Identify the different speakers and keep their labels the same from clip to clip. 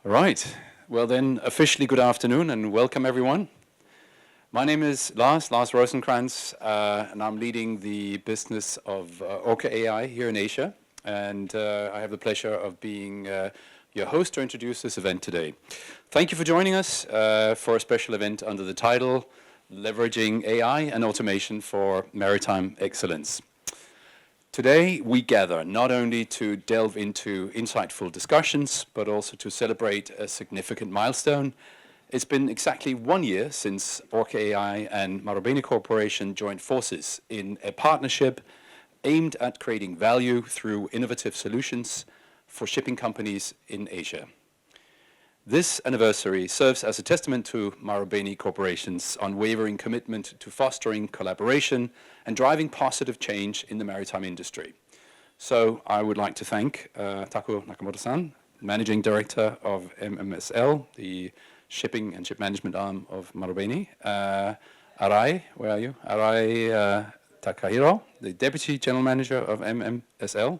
Speaker 1: All right. Well then, officially good afternoon and welcome everyone. My name is Lars Rosenkrantz, and I'm leading the business of Orca AI here in Asia. And I have the pleasure of being your host to introduce this event today. Thank you for joining us for a special event under the title, Leveraging AI and Automation for Maritime Excellence. Today, we gather not only to delve into insightful discussions, but also to celebrate a significant milestone. It's been exactly 1 year since Orca AI and Marubeni Corporation joined forces in a partnership aimed at creating value through innovative solutions for shipping companies in Asia. This anniversary serves as a testament to Marubeni Corporation's unwavering commitment to fostering collaboration and driving positive change in the maritime industry. So I would like to thank Taku Nakamoto-san, Managing Director of MMSL, the shipping and ship management arm of Marubeni. Arai, where are you? Arai Takahiro, the Deputy General Manager of MMSL.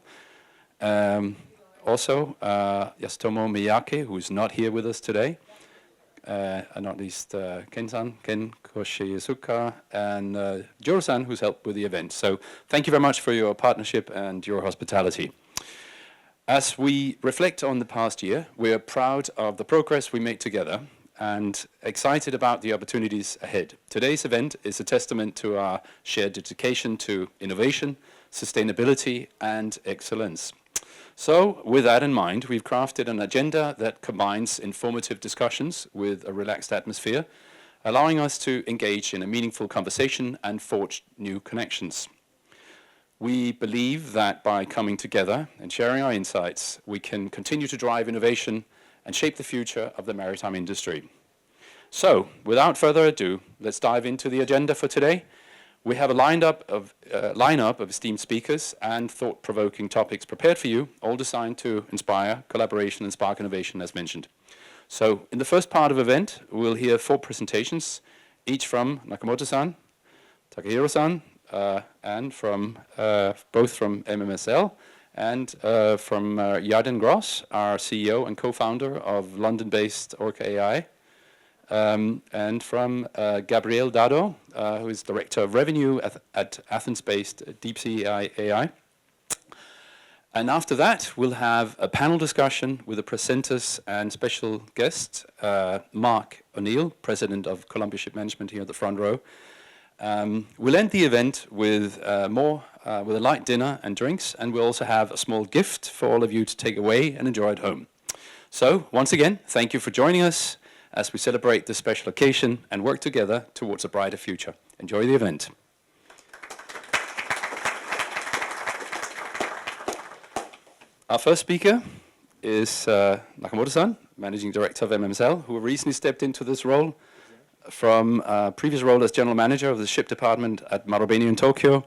Speaker 1: Also, Yasutomo Miyake, who is not here with us today, and not least Ken-san, Ken Koshizuka, and Jiro-san, who's helped with the event. So thank you very much for your partnership and your hospitality. As we reflect on the past year, we are proud of the progress we made together and excited about the opportunities ahead. Today's event is a testament to our shared dedication to innovation, sustainability, and excellence. So, with that in mind, we've crafted an agenda that combines informative discussions with a relaxed atmosphere, allowing us to engage in a meaningful conversation and forge new connections. We believe that by coming together and sharing our insights, we can continue to drive innovation and shape the future of the maritime industry. So, without further ado, let's dive into the agenda for today. We have a lineup of esteemed speakers and thought-provoking topics prepared for you, all designed to inspire collaboration and spark innovation, as mentioned. So, in the first part of the event, we'll hear 4 presentations, each from Nakamoto-san, Takahiro-san, and from both from MMSL, and from Jarden Gross, our CEO and co-founder of London-based Orca AI. And from Gabriel Dado, who is Director of Revenue at Athens-based Deep Sea AI. And after that, we'll have a panel discussion with the presenters and special guest, Mark O'Neill, President of Columbia Ship Management here at the front row. We'll end the event with with a light dinner and drinks, and we'll also have a small gift for all of you to take away and enjoy at home. So, once again, thank you for joining us as we celebrate this special occasion and work together towards a brighter future. Enjoy the event. Our first speaker is Nakamoto-san, Managing Director of MMSL, who recently stepped into this role from a previous role as General Manager of the Ship Department at Marubeni in Tokyo,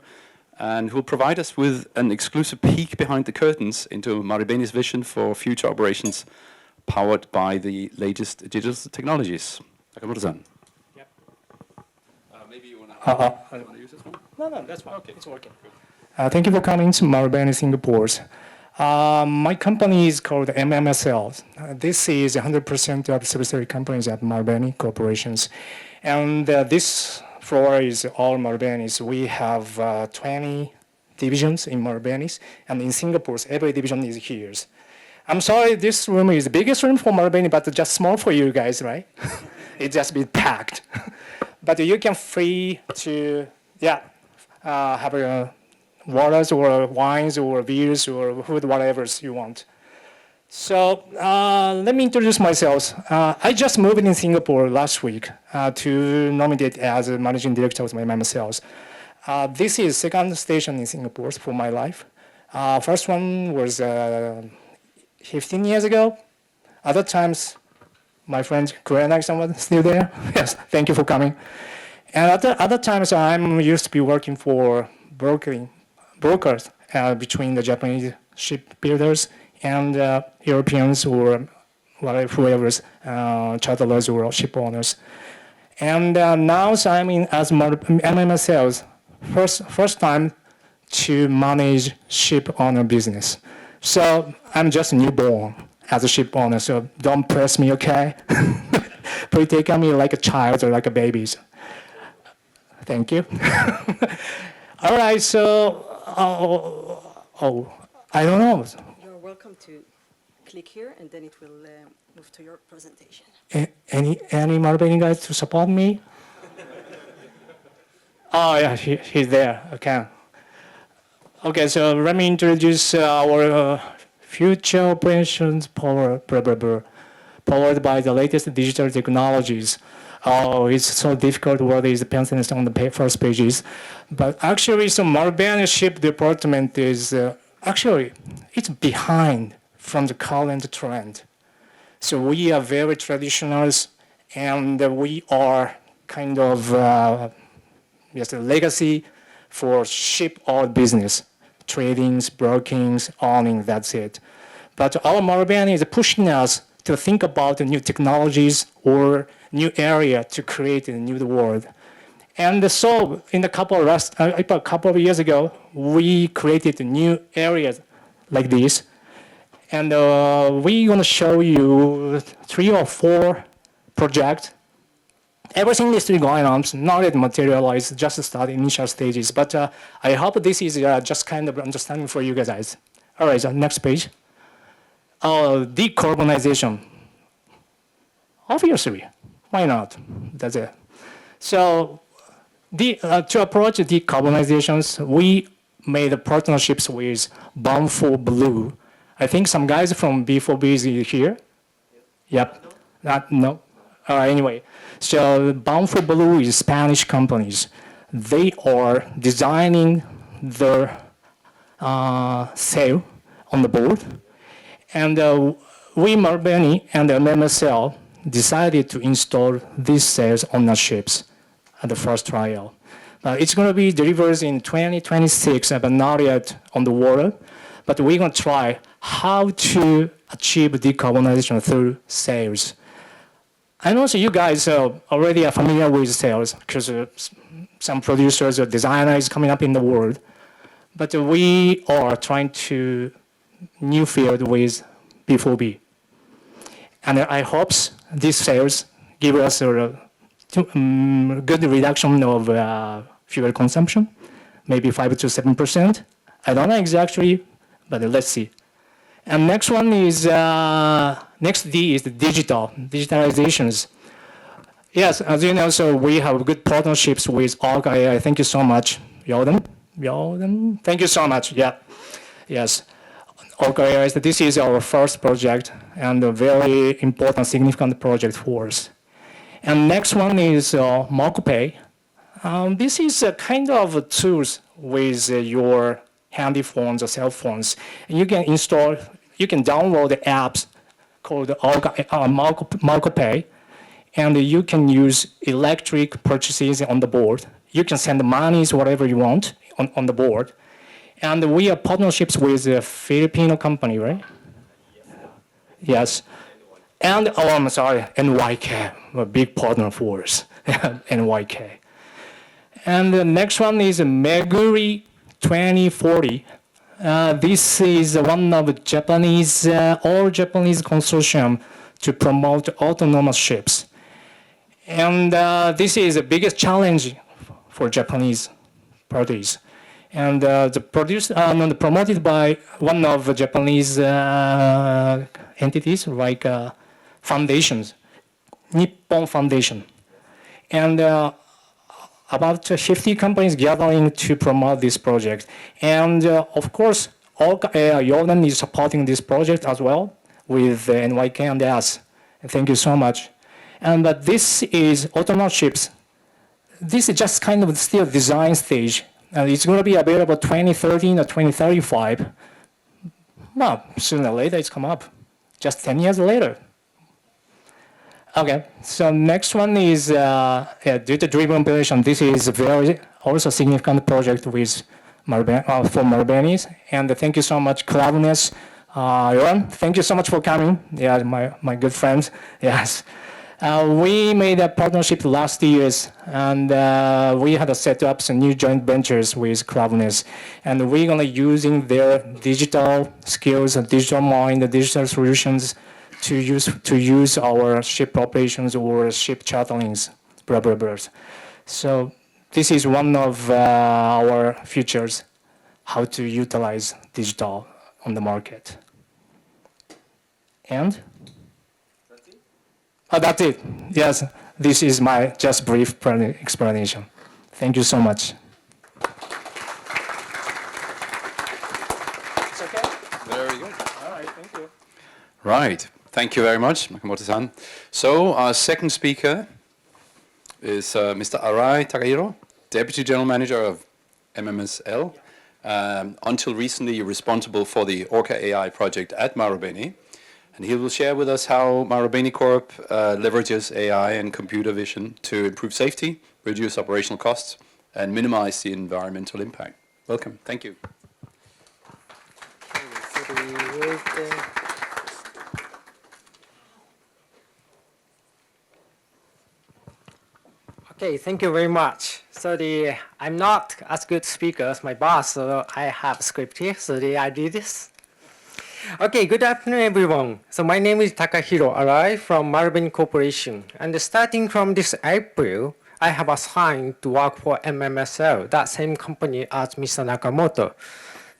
Speaker 1: and who will provide us with an exclusive peek behind the curtains into Marubeni's vision for future operations powered by the latest digital technologies. Nakamoto-san.
Speaker 2: Yep.
Speaker 1: Maybe you want to use this one?
Speaker 2: No, that's fine. Okay. It's working.
Speaker 3: Thank you for coming to Marubeni Singapore. My company is called MMSL. This is 100% of subsidiary companies at Marubeni Corporations. And this floor is all Marubenis. We have 20 divisions in Marubenis. And in Singapore, every division is here. I'm sorry, this room is the biggest room for Marubeni, but just small for you guys, right? It just be packed. But you can free to, have waters or wines or beers or food, whatever you want. So let me introduce myself. I just moved in Singapore last week to nominate as a managing director of my MMSL. This is second station in Singapore for my life. First one was 15 years ago. Other times, my friend Kurenai, someone still there? Yes, thank you for coming. And other times, I'm used to be working for brokers between the Japanese shipbuilders and Europeans or whoever's charterers or ship owners. And now I'm in as MMSL, first time to manage ship owner business. So I'm just newborn. as a ship owner, so don't press me, okay? Please take on me like a child or like a baby. Thank you. All right, so, I don't know.
Speaker 2: You're welcome to click here, and then it will move to your presentation.
Speaker 3: Any Marubeni guys to support me? Oh, yeah, he's there. Okay. Okay, so let me introduce our future operations powered by the latest digital technologies. Oh, it's so difficult what is pencils on the first pages. But actually, so Marubeni ship department is actually, it's behind from the current trend. So we are very traditional, and we are kind of just a legacy for ship or business, tradings, brokings, owning, that's it. But our Marubeni is pushing us to think about the new technologies or new area to create a new world. And so in a couple of years ago, we created new areas like this. And we're going to show you 3 or 4 projects. Everything is still going on, so not yet materialized, just start initial stages. But I hope this is just kind of understanding for you guys. All right, so next page. Decarbonization. Obviously, why not? That's it. So to approach decarbonizations, we made partnerships with Bound4 Blue. I think some guys from B4B is here. Yep. No. Anyway, so Bound4 Blue is Spanish companies. They are designing their sail on the board. And we, Marubeni and MMSL, decided to install these sails on the ships at the first trial. It's going to be delivered in 2026, but not yet on the water. But we're going to try how to achieve decarbonization through sails. I know so you guys already are familiar with sails because some producers or designers coming up in the world. But we are trying to new field with B4B. And I hope these sails give us a good reduction of fuel consumption, maybe 5 to 7%. I don't know exactly, but let's see. And next one is, next D is the digitalizations. Yes, as you know, so we have good partnerships with Orca AI. Thank you so much, Yoden. Thank you so much, yeah. Yes, Orca AI, this is our first project and a very important, significant project for us. And next one is MarcoPay. This is a kind of tools with your handy phones or cell phones. You can install, you can download the apps called MarcoPay, and you can use electric purchases on the board. You can send monies, whatever you want, on the board. And we have partnerships with a Filipino company, right? Yes. And, oh, I'm sorry, NYK, a big partner for us, NYK. And the next one is Meguri 2040. This is one of Japanese, all Japanese consortium to promote autonomous ships. And this is the biggest challenge for Japanese parties. And promoted by one of the Japanese entities, like foundations, Nippon Foundation. And about 50 companies gathering to promote this project. And of course, Orca AI Yoden is supporting this project as well with NYK and us. Thank you so much. And but this is autonomous ships. This is just kind of still design stage. And it's going to be available 2013 or 2035. Well, sooner or later it's come up. Just 10 years later. Okay, so next one is data-driven operation. This is a very also significant project with for Marubenis. And thank you so much, Cloudness. Johan, thank you so much for coming. Yeah, my good friend. Yes. We made a partnership last years, and we had to set up some new joint ventures with Cloudness. And we're gonna using their digital skills and digital mind, the digital solutions to use our ship operations or ship charterings, blah, blah, blah. So this is one of our features, how to utilize digital on the market. And? Oh, that's it. Yes, this is my just brief explanation. Thank you so much. It's okay?
Speaker 1: Very good.
Speaker 3: All right, thank you.
Speaker 1: Right. Thank you very much, Makamoto-san. So our second speaker is Mr. Arai Takahiro, Deputy General Manager of MMSL. Until recently, responsible for the Orca AI project at Marubeni. And he will share with us how Marubeni Corp leverages AI and computer vision to improve safety, reduce operational costs, and minimize the environmental impact. Welcome. Thank you.
Speaker 4: Okay, thank you very much. I'm not as good speaker as my boss, so I have a script here, I do this. Okay, good afternoon, everyone. So my name is Takahiro Arai from Marubeni Corporation. And starting from this April, I have assigned to work for MMSL, that same company as Mr. Nakamoto.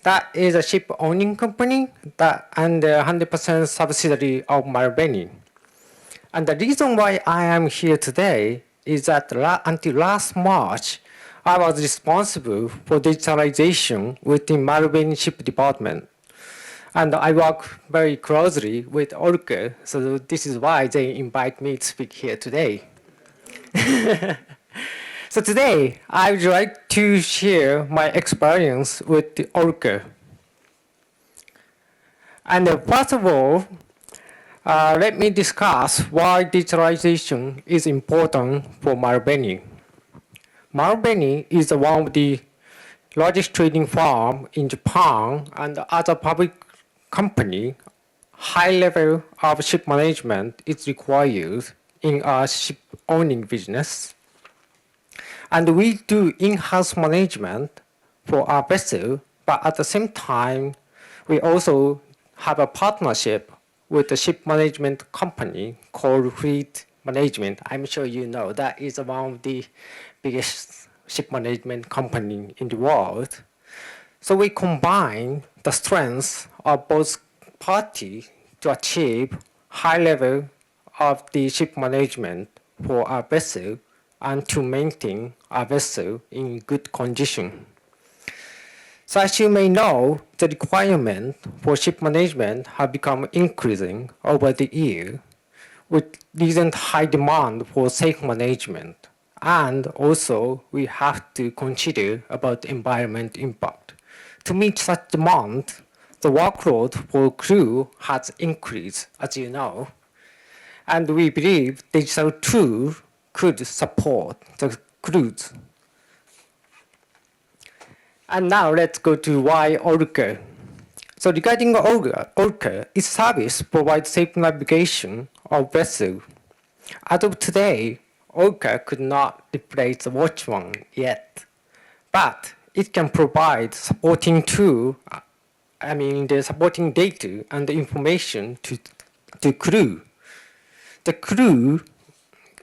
Speaker 4: That is a ship owning company and a 100% subsidiary of Marubeni. And the reason why I am here today is that until last March, I was responsible for digitalization within Marubeni Ship Department. And I work very closely with Orca, so this is why they invite me to speak here today. So today, I would like to share my experience with the Orca. And first of all, let me discuss why digitalization is important for Marubeni. Marubeni is one of the largest trading firm in Japan, and as a public company, high level of ship management is required in our ship owning business. And we do in-house management for our vessel, but at the same time, we also have a partnership with a ship management company called Fleet Management. I'm sure you know that is one of the biggest ship management company in the world. So we combine the strengths of both parties to achieve high level of the ship management for our vessel and to maintain our vessel in good condition. So as you may know, the requirement for ship management have become increasing over the year with recent high demand for safe management. And also we have to consider about the environment impact. To meet such demand, the workload for crew has increased, as you know. And we believe digital tools could support the crews. And now let's go to why Orca. So regarding Orca, its service provides safe navigation of vessel. As of today, Orca could not replace the watchman yet, but it can provide supporting the supporting data and the information to crew. The crew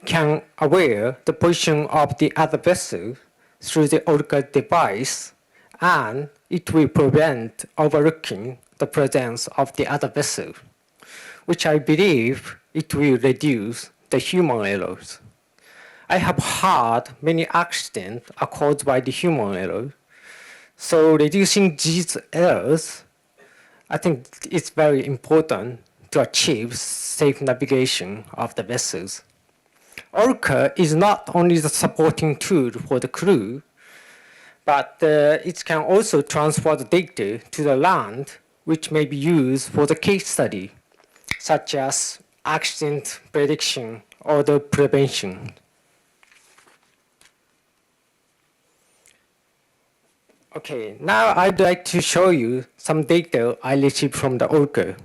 Speaker 4: can aware the position of the other vessel through the Orca device, and it will prevent overlooking the presence of the other vessel, which I believe it will reduce the human errors. I have heard many accidents are caused by the human error, so reducing these errors, I think it's very important to achieve safe navigation of the vessels. Orca is not only the supporting tool for the crew, but it can also transfer the data to the land, which may be used for the case study, such as accident prediction or the prevention. Okay, now I'd like to show you some data I received from the Orca.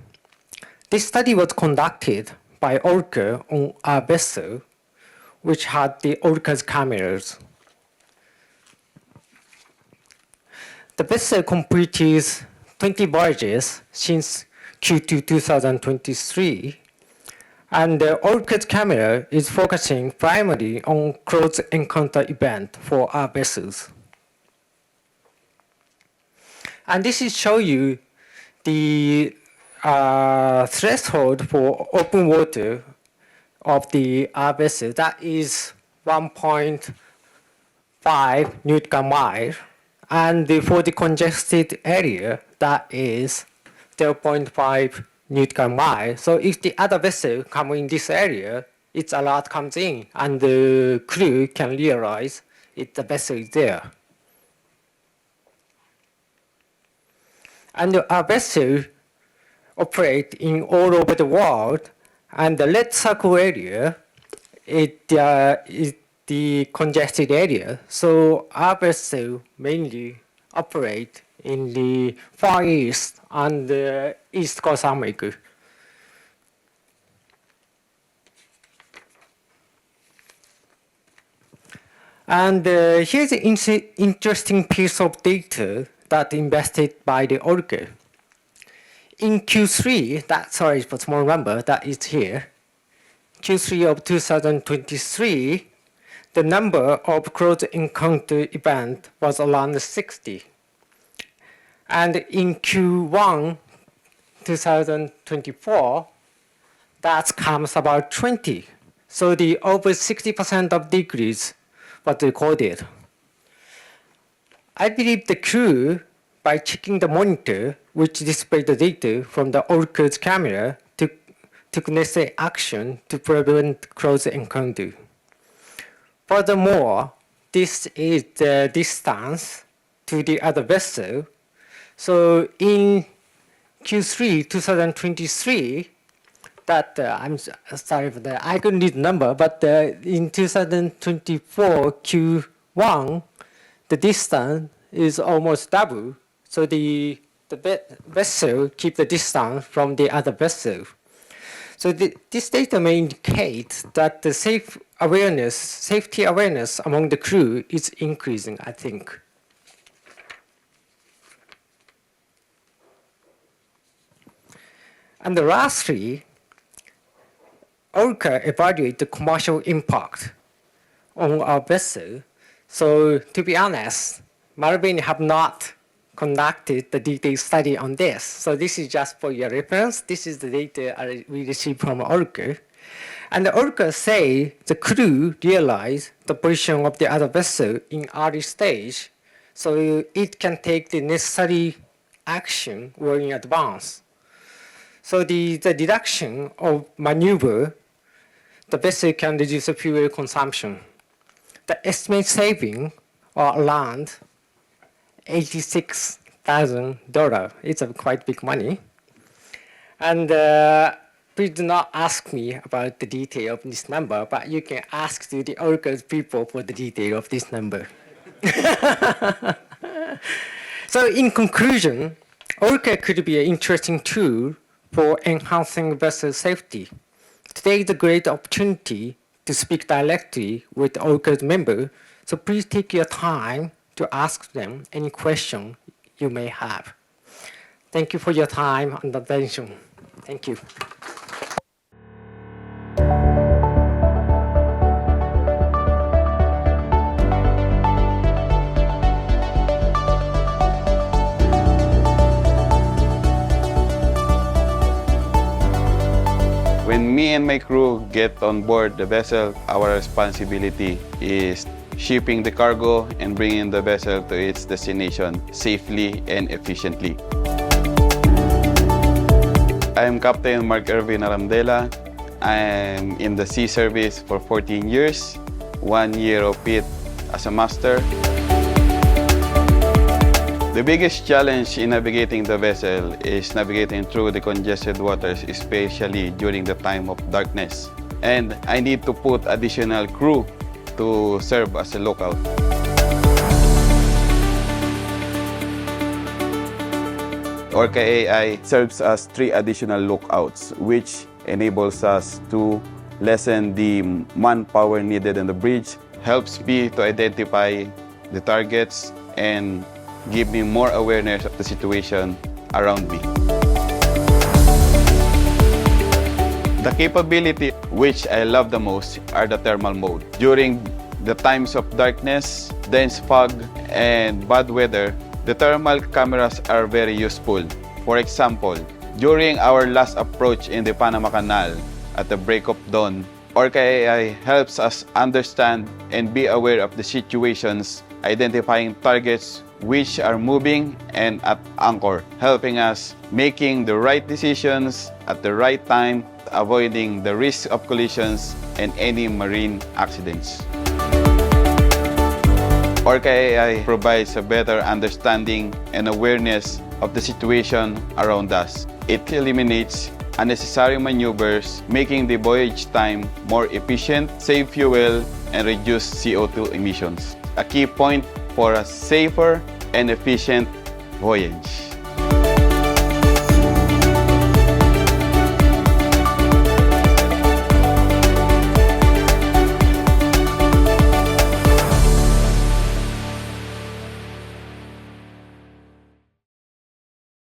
Speaker 4: This study was conducted by Orca on a vessel which had the Orca's cameras. The vessel completed 20 voyages since Q2 2023, and the Orca's camera is focusing primarily on close encounter event for our vessels. And this is show you the threshold for open water of the R vessel. That is 1.5 nautical mile. And for the congested area, that is 0.5 nautical mile. So if the other vessel come in this area, its alert comes in, and the crew can realize the vessel is there. And our vessel operate in all over the world, and the red circle area is the congested area. So our vessel mainly operate in the Far East and the East Coast America. And here's an interesting piece of data that invested by the Orca. In Q3, sorry for small number, that is here. Q3 of 2023, the number of close encounter events was around 60. And in Q1 2024, that comes about 20. So the over 60% of decrease was recorded. I believe the crew, by checking the monitor, which displayed the data from the Orca's camera, took necessary action to prevent close encounter. Furthermore, this is the distance to the other vessel. So in Q3 2023, that I'm sorry for that, I couldn't read the number, but in 2024 Q1, the distance is almost double. So the vessel keep the distance from the other vessel. So this data may indicate that the safety awareness among the crew is increasing, I think. And lastly, Orca evaluate the commercial impact on our vessel. So to be honest, Marubeni have not conducted the detailed study on this. So this is just for your reference. This is the data we received from Orca. And the Orca say the crew realize the position of the other vessel in early stage, so it can take the necessary action well in advance. So the deduction of maneuver, the vessel can reduce the fuel consumption. The estimated saving are around $86,000. It's a quite big money. And please do not ask me about the detail of this number, but you can ask to the Orca's people for the detail of this number. So in conclusion, Orca could be an interesting tool for enhancing vessel safety. Today is a great opportunity to speak directly with Orca's member, so please take your time to ask them any question you may have. Thank you for your time and attention. Thank you.
Speaker 5: When me and my crew get on board the vessel, our responsibility is shipping the cargo and bringing the vessel to its destination safely and efficiently. I am Captain Mark Ervin Aramdela. I am in the sea service for 14 years, 1 year of it as a master. The biggest challenge in navigating the vessel is navigating through the congested waters, especially during the time of darkness. And I need to put additional crew to serve as a lookout. Orca AI serves as 3 additional lookouts, which enables us to lessen the manpower needed on the bridge, helps me to identify the targets and give me more awareness of the situation around me. The capability which I love the most are the thermal mode. During the times of darkness, dense fog, and bad weather, the thermal cameras are very useful. For example, during our last approach in the Panama Canal at the break of dawn, Orca AI helps us understand and be aware of the situations, identifying targets which are moving and at anchor, helping us making the right decisions at the right time, avoiding the risk of collisions and any marine accidents. Orca AI provides a better understanding and awareness of the situation around us. It eliminates unnecessary maneuvers, making the voyage time more efficient, save fuel, and reduce CO2 emissions. A key point for a safer and efficient voyage.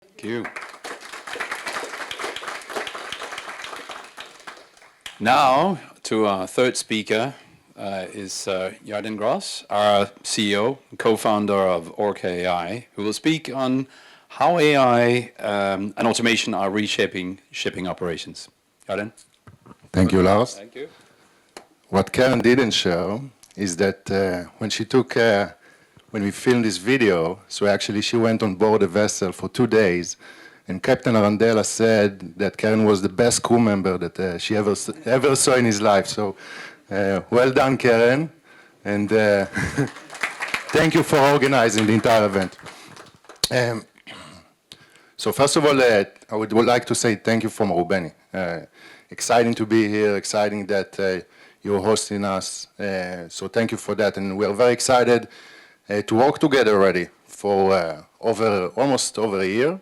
Speaker 1: Thank you. Now, to our third speaker is Jarden Gross, our CEO and co-founder of Orca AI, who will speak on how AI and automation are reshaping shipping operations. Jarden?
Speaker 6: Thank you, Lars.
Speaker 1: Thank you.
Speaker 6: What Karen didn't show is that when we filmed this video, so actually she went on board a vessel for 2 days, and Captain Arandela said that Karen was the best crew member that she ever saw in his life. So well done, Karen, and thank you for organizing the entire event. So first of all, I would like to say thank you for Marubeni. Exciting to be here, exciting that you're hosting us. So thank you for that, and we're very excited to work together already for almost over a year.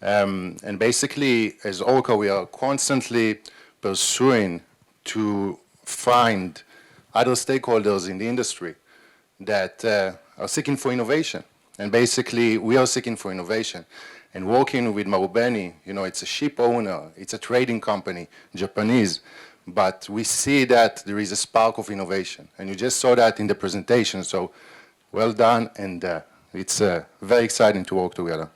Speaker 6: And basically, as Orca, we are constantly pursuing to find other stakeholders in the industry that are seeking for innovation. And basically, we are seeking for innovation. And working with Marubeni, you know, it's a ship owner, it's a trading company, Japanese, but we see that there is a spark of innovation. And you just saw that in the presentation, so well done, and it's very exciting to work together.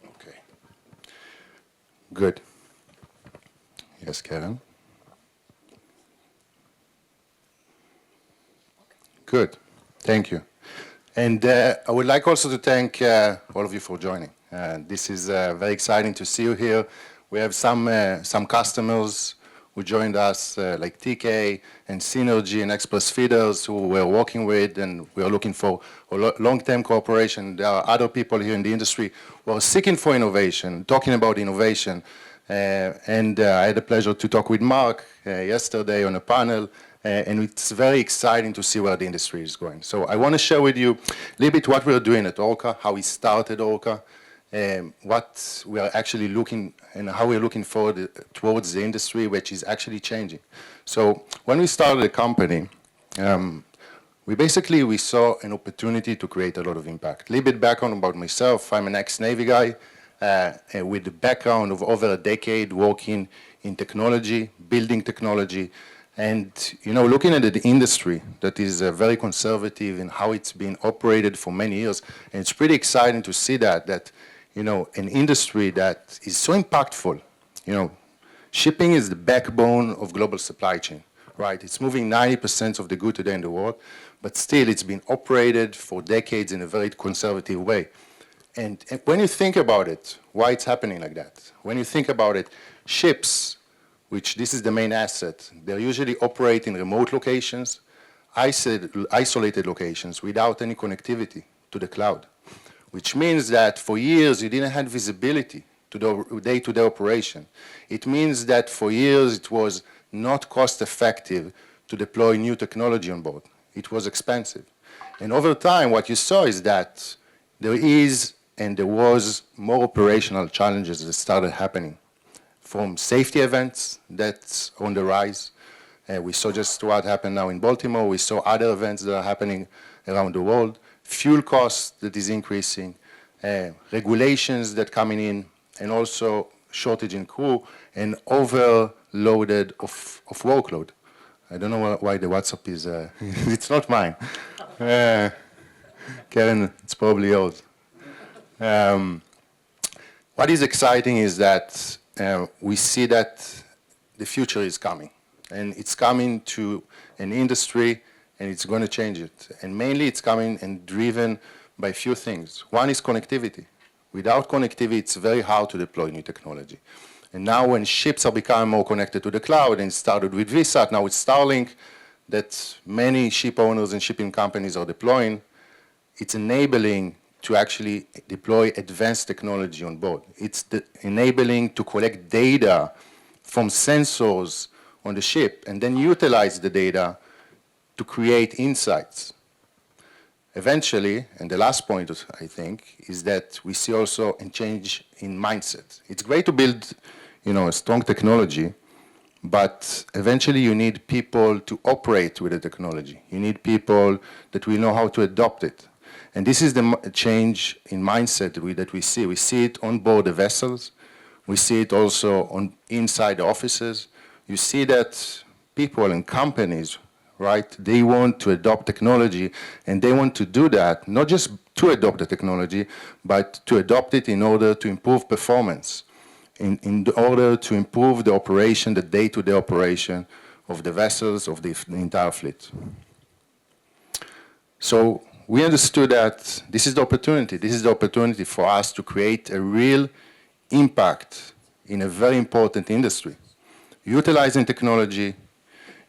Speaker 6: Okay. Good. Yes, Karen? Good. Thank you. And I would like also to thank all of you for joining. This is very exciting to see you here. We have some customers who joined us, like TK and Synergy and Express Feeders, who we're working with, and we are looking for a long-term cooperation. There are other people here in the industry who are seeking for innovation, talking about innovation. And I had the pleasure to talk with Mark yesterday on a panel, and it's very exciting to see where the industry is going. So I want to share with you a little bit what we're doing at Orca, how we started Orca, what we are actually looking and how we're looking forward towards the industry, which is actually changing. So when we started the company, we saw an opportunity to create a lot of impact. A little bit background about myself. I'm an ex-Navy guy with the background of over a decade working in technology, building technology, and looking at the industry that is very conservative in how it's been operated for many years. And it's pretty exciting to see that an industry that is so impactful. Shipping is the backbone of global supply chain, right? It's moving 90% of the good today in the world, but still it's been operated for decades in a very conservative way. And when you think about it, why it's happening like that? When you think about it, ships, which this is the main asset, they usually operate in remote locations, isolated locations without any connectivity to the cloud, which means that for years you didn't have visibility to the day-to-day operation. It means that for years it was not cost effective to deploy new technology on board. It was expensive. And over time, what you saw is that there is and there was more operational challenges that started happening. From safety events that's on the rise. We saw just what happened now in Baltimore. We saw other events that are happening around the world. Fuel costs that is increasing, regulations that coming in, and also shortage in crew and overloaded of workload. I don't know why the WhatsApp is, it's not mine. Karen, it's probably yours. What is exciting is that we see that the future is coming. And it's coming to an industry, and it's going to change it. And mainly it's coming and driven by a few things. One is connectivity. Without connectivity, it's very hard to deploy new technology. And now when ships are becoming more connected to the cloud, and it started with VSAT, now with Starlink, that many ship owners and shipping companies are deploying, it's enabling to actually deploy advanced technology on board. It's enabling to collect data from sensors on the ship and then utilize the data to create insights. Eventually, and the last point, I think, is that we see also a change in mindset. It's great to build, a strong technology, but eventually you need people to operate with the technology. You need people that will know how to adopt it. And this is the change in mindset that we see. We see it on board the vessels. We see it also inside the offices. You see that people and companies, right, they want to adopt technology, and they want to do that, not just to adopt the technology, but to adopt it in order to improve performance, in order to improve the operation, the day-to-day operation of the vessels, of the entire fleet. So we understood that this is the opportunity. This is the opportunity for us to create a real impact in a very important industry. Utilizing technology,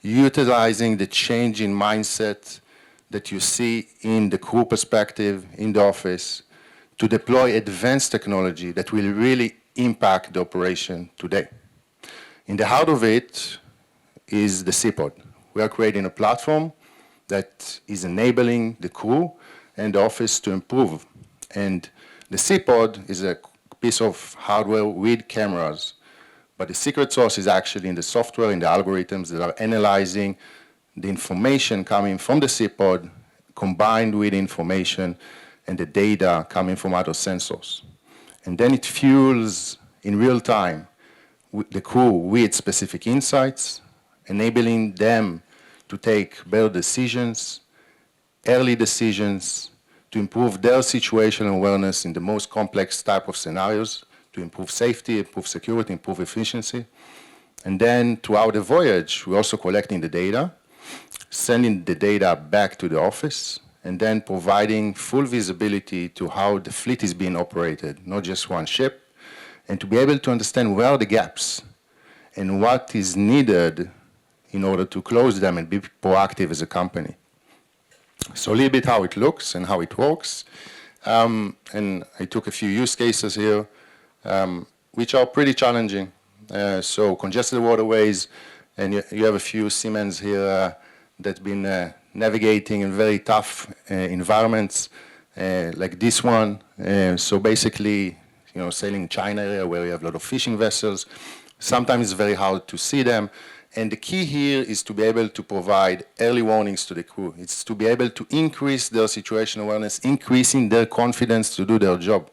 Speaker 6: utilizing the change in mindset that you see in the crew perspective, in the office, to deploy advanced technology that will really impact the operation today. In the heart of it is the Seapod. We are creating a platform that is enabling the crew and the office to improve. And the Seapod is a piece of hardware with cameras, but the secret sauce is actually in the software, in the algorithms that are analyzing the information coming from the Seapod combined with information and the data coming from other sensors. And then it fuels in real time the crew with specific insights, enabling them to take better decisions, early decisions, to improve their situational awareness in the most complex type of scenarios, to improve safety, improve security, improve efficiency. And then throughout the voyage, we're also collecting the data, sending the data back to the office, and then providing full visibility to how the fleet is being operated, not just one ship, and to be able to understand where are the gaps and what is needed in order to close them and be proactive as a company. So a little bit how it looks and how it works. And I took a few use cases here, which are pretty challenging. So congested waterways, and you have a few Siemens here that's been navigating in very tough environments, like this one. So basically, sailing in China area where you have a lot of fishing vessels. Sometimes it's very hard to see them. And the key here is to be able to provide early warnings to the crew. It's to be able to increase their situational awareness, increasing their confidence to do their job,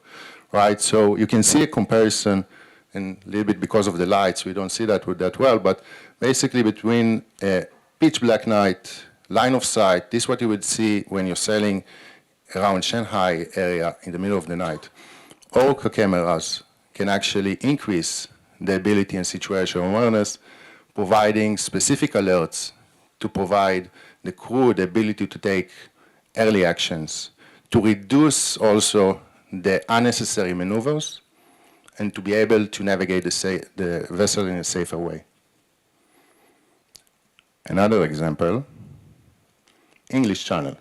Speaker 6: right? So you can see a comparison, and a little bit because of the lights, we don't see that well, but basically between a pitch black night, line of sight, this is what you would see when you're sailing around Shanghai area in the middle of the night. Orca cameras can actually increase the ability and situational awareness, providing specific alerts to provide the crew the ability to take early actions, to reduce also the unnecessary maneuvers, and to be able to navigate the vessel in a safer way. Another example, English Channel.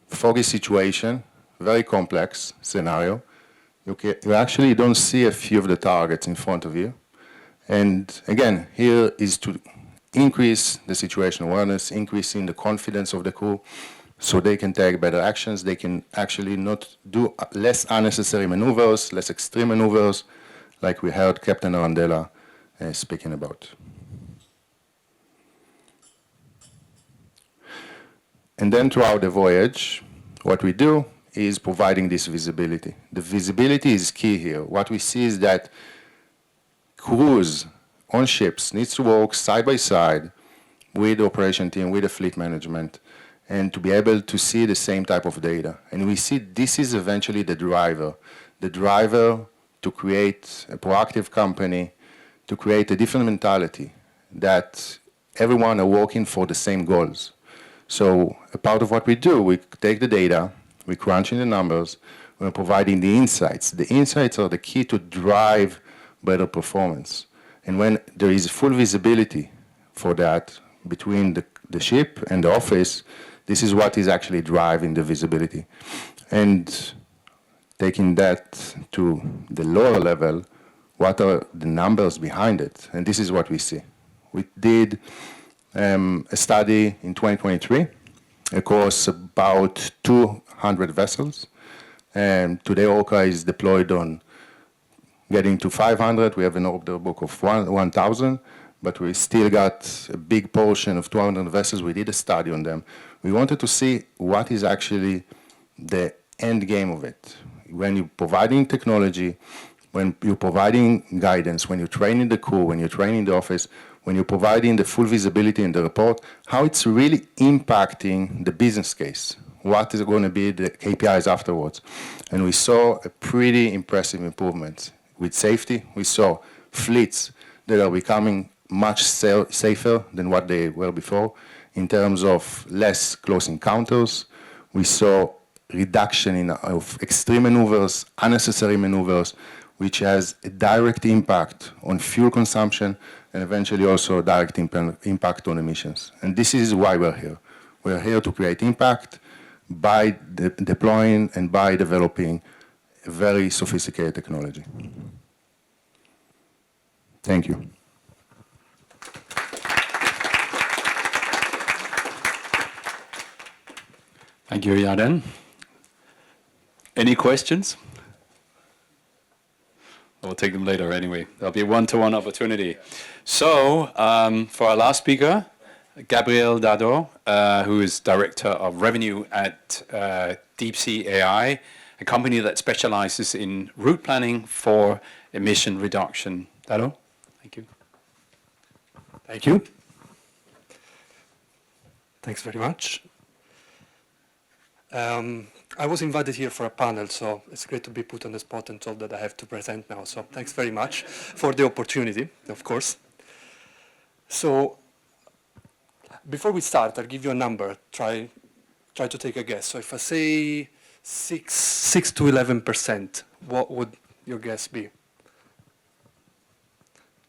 Speaker 6: Foggy situation, very complex scenario. You actually don't see a few of the targets in front of you. And again, here is to increase the situational awareness, increasing the confidence of the crew, so they can take better actions. They can actually not do less unnecessary maneuvers, less extreme maneuvers, like we heard Captain Arandela speaking about. And then throughout the voyage, what we do is providing this visibility. The visibility is key here. What we see is that crews on ships needs to work side by side with the operation team, with the fleet management, and to be able to see the same type of data. And we see this is eventually the driver to create a proactive company, to create a different mentality, that everyone are working for the same goals. So a part of what we do, we take the data, we crunch in the numbers, we're providing the insights. The insights are the key to drive better performance. And when there is full visibility for that between the ship and the office, this is what is actually driving the visibility. And taking that to the lower level, what are the numbers behind it? And this is what we see. We did a study in 2023 across about 200 vessels. And today Orca is deployed on getting to 500. We have an order book of 1,000, but we still got a big portion of 200 vessels. We did a study on them. We wanted to see what is actually the end game of it. When you're providing technology, when you're providing guidance, when you're training the crew, when you're training the office, when you're providing the full visibility in the report, how it's really impacting the business case. What is going to be the KPIs afterwards? And we saw a pretty impressive improvement. With safety, we saw fleets that are becoming much safer than what they were before. In terms of less close encounters, we saw reduction of extreme maneuvers, unnecessary maneuvers, which has a direct impact on fuel consumption and eventually also a direct impact on emissions. And this is why we're here. We're here to create impact by deploying and by developing a very sophisticated technology. Thank you.
Speaker 1: Thank you, Yarden. Any questions? We'll take them later anyway. There'll be a one-to-one opportunity. So, for our last speaker, Gabriel Dado, who is Director of Revenue at Deep Sea AI, a company that specializes in route planning for emission reduction. Dado, thank you.
Speaker 7: Thank you. Thanks very much. I was invited here for a panel, so it's great to be put on the spot and told that I have to present now. So thanks very much for the opportunity, of course. So before we start, I'll give you a number. Try to take a guess. So if I say 6 to 11%, what would your guess be?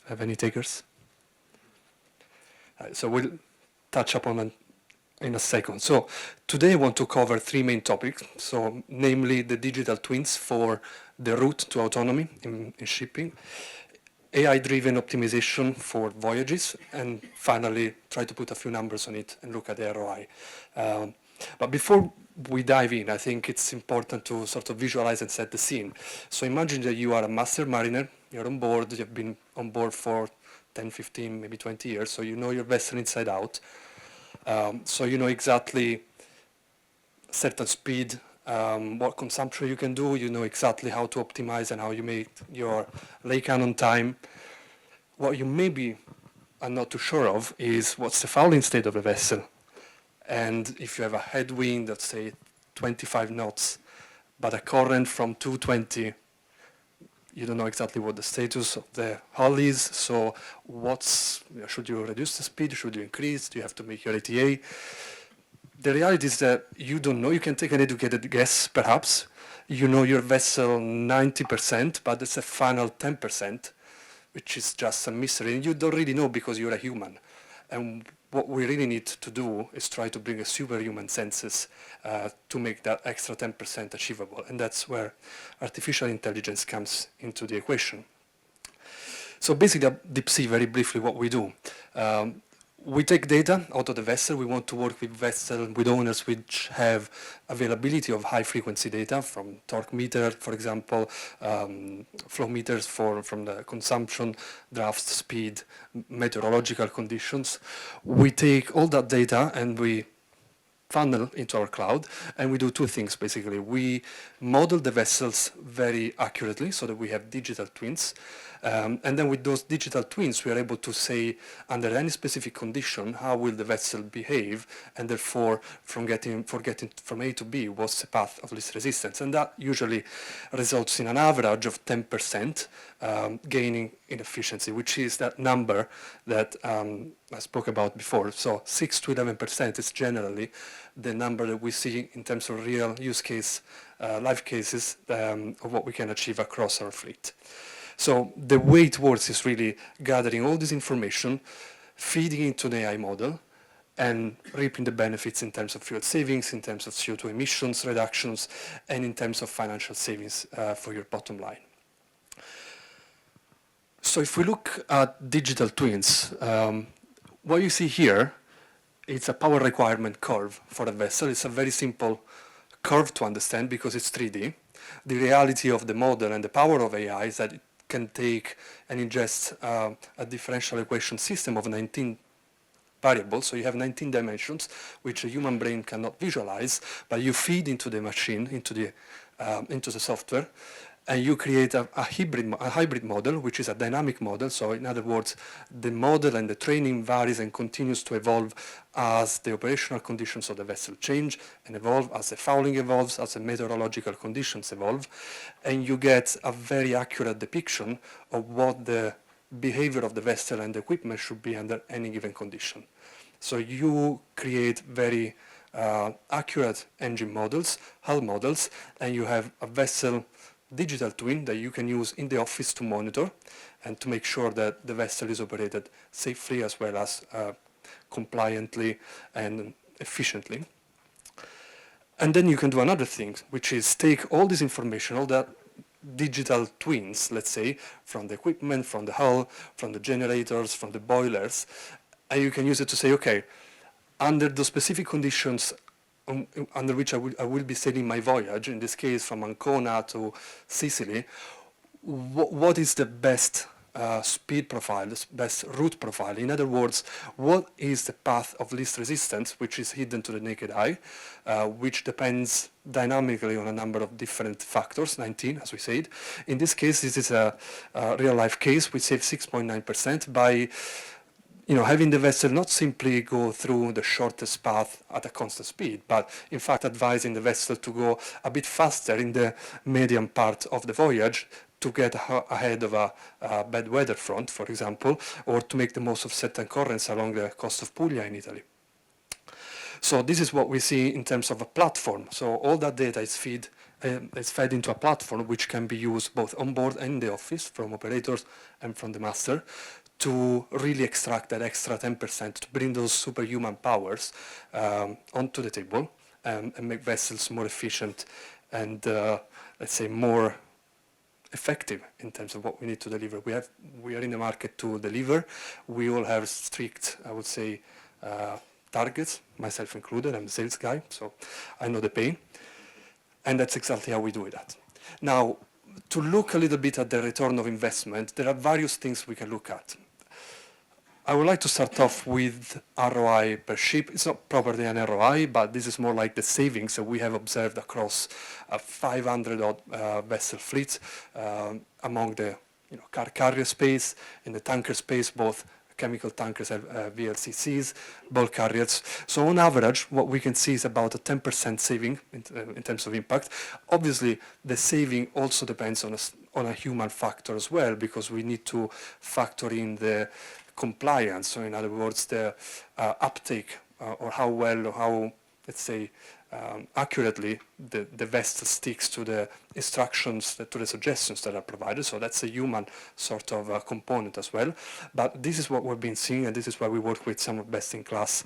Speaker 7: Have any takers? So we'll touch upon it in a second. So today I want to cover three main topics. So namely the digital twins for the route to autonomy in shipping, AI-driven optimization for voyages, and finally try to put a few numbers on it and look at the ROI. But before we dive in, I think it's important to sort of visualize and set the scene. So imagine that you are a master mariner, you're on board, you've been on board for 10, 15, maybe 20 years, so you know your vessel inside out. So you know exactly certain speed, what consumption you can do, you know exactly how to optimize and how you make your lake on time. What you maybe are not too sure of is what's the fouling state of the vessel. And if you have a headwind of, say, 25 knots, but a current from 220, you don't know exactly what the status of the hull is. So should you reduce the speed? Should you increase? Do you have to make your ATA? The reality is that you don't know. You can take an educated guess, perhaps. You know your vessel 90%, but it's a final 10%, which is just a mystery. And you don't really know because you're a human. And what we really need to do is try to bring a superhuman senses to make that extra 10% achievable. And that's where artificial intelligence comes into the equation. So basically, at Deep Sea, very briefly, what we do. we take data out of the vessel. We want to work with owners which have availability of high frequency data from torque meter, for example, flow meters from the consumption, draft speed, meteorological conditions. We take all that data and we funnel into our cloud, and we do two things basically. We model the vessels very accurately so that we have digital twins. And then with those digital twins, we are able to say, under any specific condition, how will the vessel behave, and therefore, from getting from A to B, what's the path of least resistance. And that usually results in an average of 10% gaining in efficiency, which is that number that I spoke about before. So 6 to 11% is generally the number that we see in terms of real use case, live cases of what we can achieve across our fleet. So the way it works is really gathering all this information, feeding into the AI model, and reaping the benefits in terms of fuel savings, in terms of CO2 emissions reductions, and in terms of financial savings for your bottom line. So if we look at digital twins, what you see here, it's a power requirement curve for a vessel. It's a very simple curve to understand because it's 3D. The reality of the model and the power of AI is that it can take and ingest a differential equation system of 19 variables. So you have 19 dimensions, which a human brain cannot visualize, but you feed into the machine, into the software, and you create a hybrid model, which is a dynamic model. So in other words, the model and the training varies and continues to evolve as the operational conditions of the vessel change and evolve, as the fouling evolves, as the meteorological conditions evolve, and you get a very accurate depiction of what the behavior of the vessel and the equipment should be under any given condition. So you create very accurate engine models, hull models, and you have a vessel digital twin that you can use in the office to monitor and to make sure that the vessel is operated safely as well as compliantly and efficiently. And then you can do another thing, which is take all this information, all that digital twins, let's say, from the equipment, from the hull, from the generators, from the boilers, and you can use it to say, okay, under the specific conditions under which I will be sailing my voyage, in this case from Ancona to Sicily, what is the best speed profile, the best route profile? In other words, what is the path of least resistance, which is hidden to the naked eye, which depends dynamically on a number of different factors, 19, as we said. In this case, this is a real-life case. We save 6.9% by having the vessel not simply go through the shortest path at a constant speed, but in fact advising the vessel to go a bit faster in the medium part of the voyage to get ahead of a bad weather front, for example, or to make the most of certain currents along the coast of Puglia in Italy. So this is what we see in terms of a platform. So all that data is fed into a platform which can be used both on board and in the office from operators and from the master to really extract that extra 10%, to bring those superhuman powers onto the table and make vessels more efficient and, let's say, more effective in terms of what we need to deliver. We are in the market to deliver. We all have strict, I would say, targets, myself included. I'm a sales guy, so I know the pain. And that's exactly how we do that. Now, to look a little bit at the return of investment, there are various things we can look at. I would like to start off with ROI per ship. It's not properly an ROI, but this is more like the savings that we have observed across a 500-odd vessel fleet among the car carrier space, in the tanker space, both chemical tankers have VLCCs, bulk carriers. So on average, what we can see is about a 10% saving in terms of impact. Obviously, the saving also depends on a human factor as well, because we need to factor in the compliance. So in other words, the uptake or how well or how, let's say, accurately the vessel sticks to the instructions, to the suggestions that are provided. So that's a human sort of component as well. But this is what we've been seeing, and this is why we work with some of best-in-class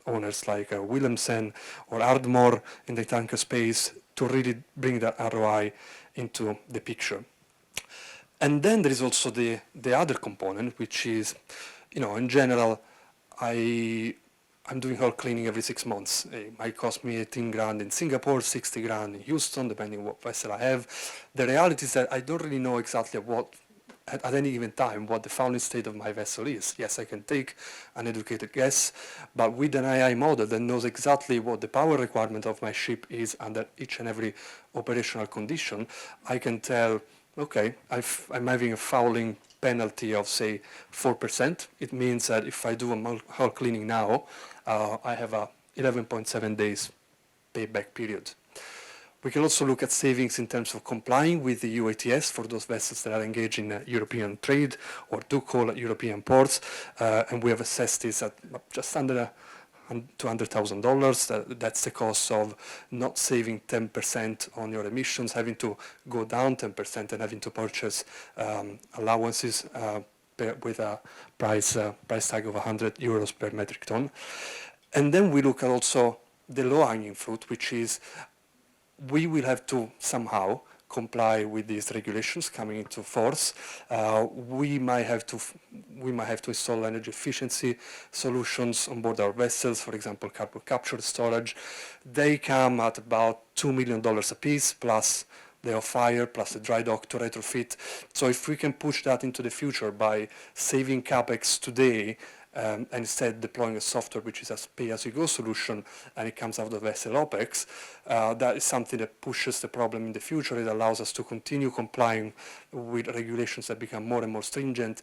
Speaker 7: owners like Wilhelmsen or Ardmore in the tanker space to really bring that ROI into the picture. And then there is also the other component, which is, in general, I'm doing hull cleaning every 6 months. It might cost me 18 grand in Singapore, 60 grand in Houston, depending what vessel I have. The reality is that I don't really know exactly at any given time what the fouling state of my vessel is. Yes, I can take an educated guess, but with an AI model that knows exactly what the power requirement of my ship is under each and every operational condition, I can tell, okay, I'm having a fouling penalty of, say, 4%. It means that if I do a hull cleaning now, I have a 11.7 days payback period. We can also look at savings in terms of complying with the UATS for those vessels that are engaged in European trade or do call at European ports, and we have assessed this at just under $200,000. That's the cost of not saving 10% on your emissions, having to go down 10% and having to purchase allowances with a price tag of €100 per metric ton. And then we look at also the low-hanging fruit, which is we will have to somehow comply with these regulations coming into force. We might have to install energy efficiency solutions on board our vessels, for example, carbon capture storage. They come at about $2 million a piece, plus the off-hire, plus the dry dock to retrofit. So if we can push that into the future by saving capex today, and instead deploying a software which is a pay-as-you-go solution, and it comes out of vessel OPEX, that is something that pushes the problem in the future. It allows us to continue complying with regulations that become more and more stringent,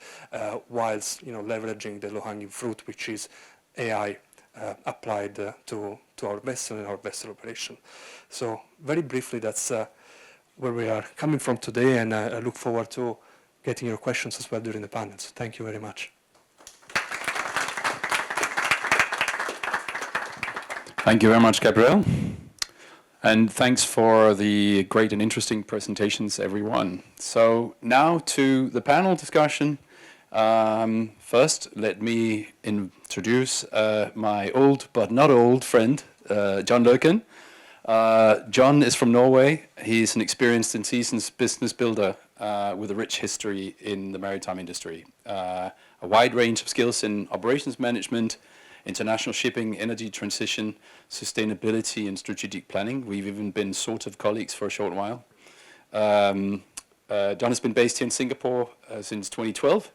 Speaker 7: whilst leveraging the low-hanging fruit, which is AI applied to our vessel and our vessel operation. So very briefly, that's where we are coming from today, and I look forward to getting your questions as well during the panels. Thank you very much.
Speaker 1: Thank you very much, Gabriel. And thanks for the great and interesting presentations, everyone. So now to the panel discussion. First, let me introduce my old but not old friend, John Løken. John is from Norway. He's an experienced and seasoned business builder with a rich history in the maritime industry. A wide range of skills in operations management, international shipping, energy transition, sustainability, and strategic planning. We've even been sort of colleagues for a short while. John has been based here in Singapore since 2012,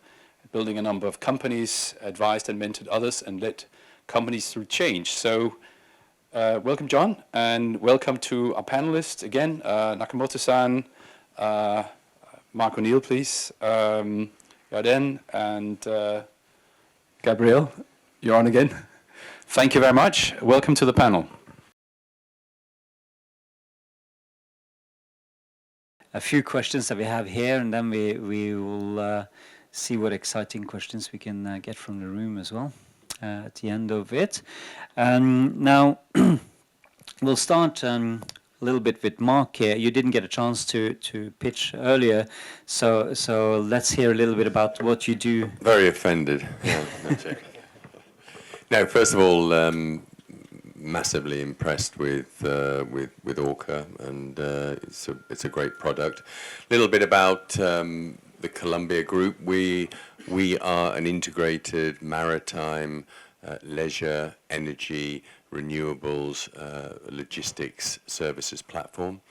Speaker 1: building a number of companies, advised and mentored others, and led companies through change. So welcome, John, and welcome to our panelists again, Nakamoto-san, Mark O'Neill, please, Yarden, and Gabriel. You're on again. Thank you very much. Welcome to the panel.
Speaker 8: A few questions that we have here, and then we will see what exciting questions we can get from the room as well at the end of it. Now, we'll start a little bit with Mark here. You didn't get a chance to pitch earlier, so let's hear a little bit about what you do.
Speaker 9: Very offended. Yeah, that's it. No, first of all, massively impressed with Orca, and it's a great product. A little bit about the Columbia Group. We are an integrated maritime, leisure, energy, renewables, logistics services platform.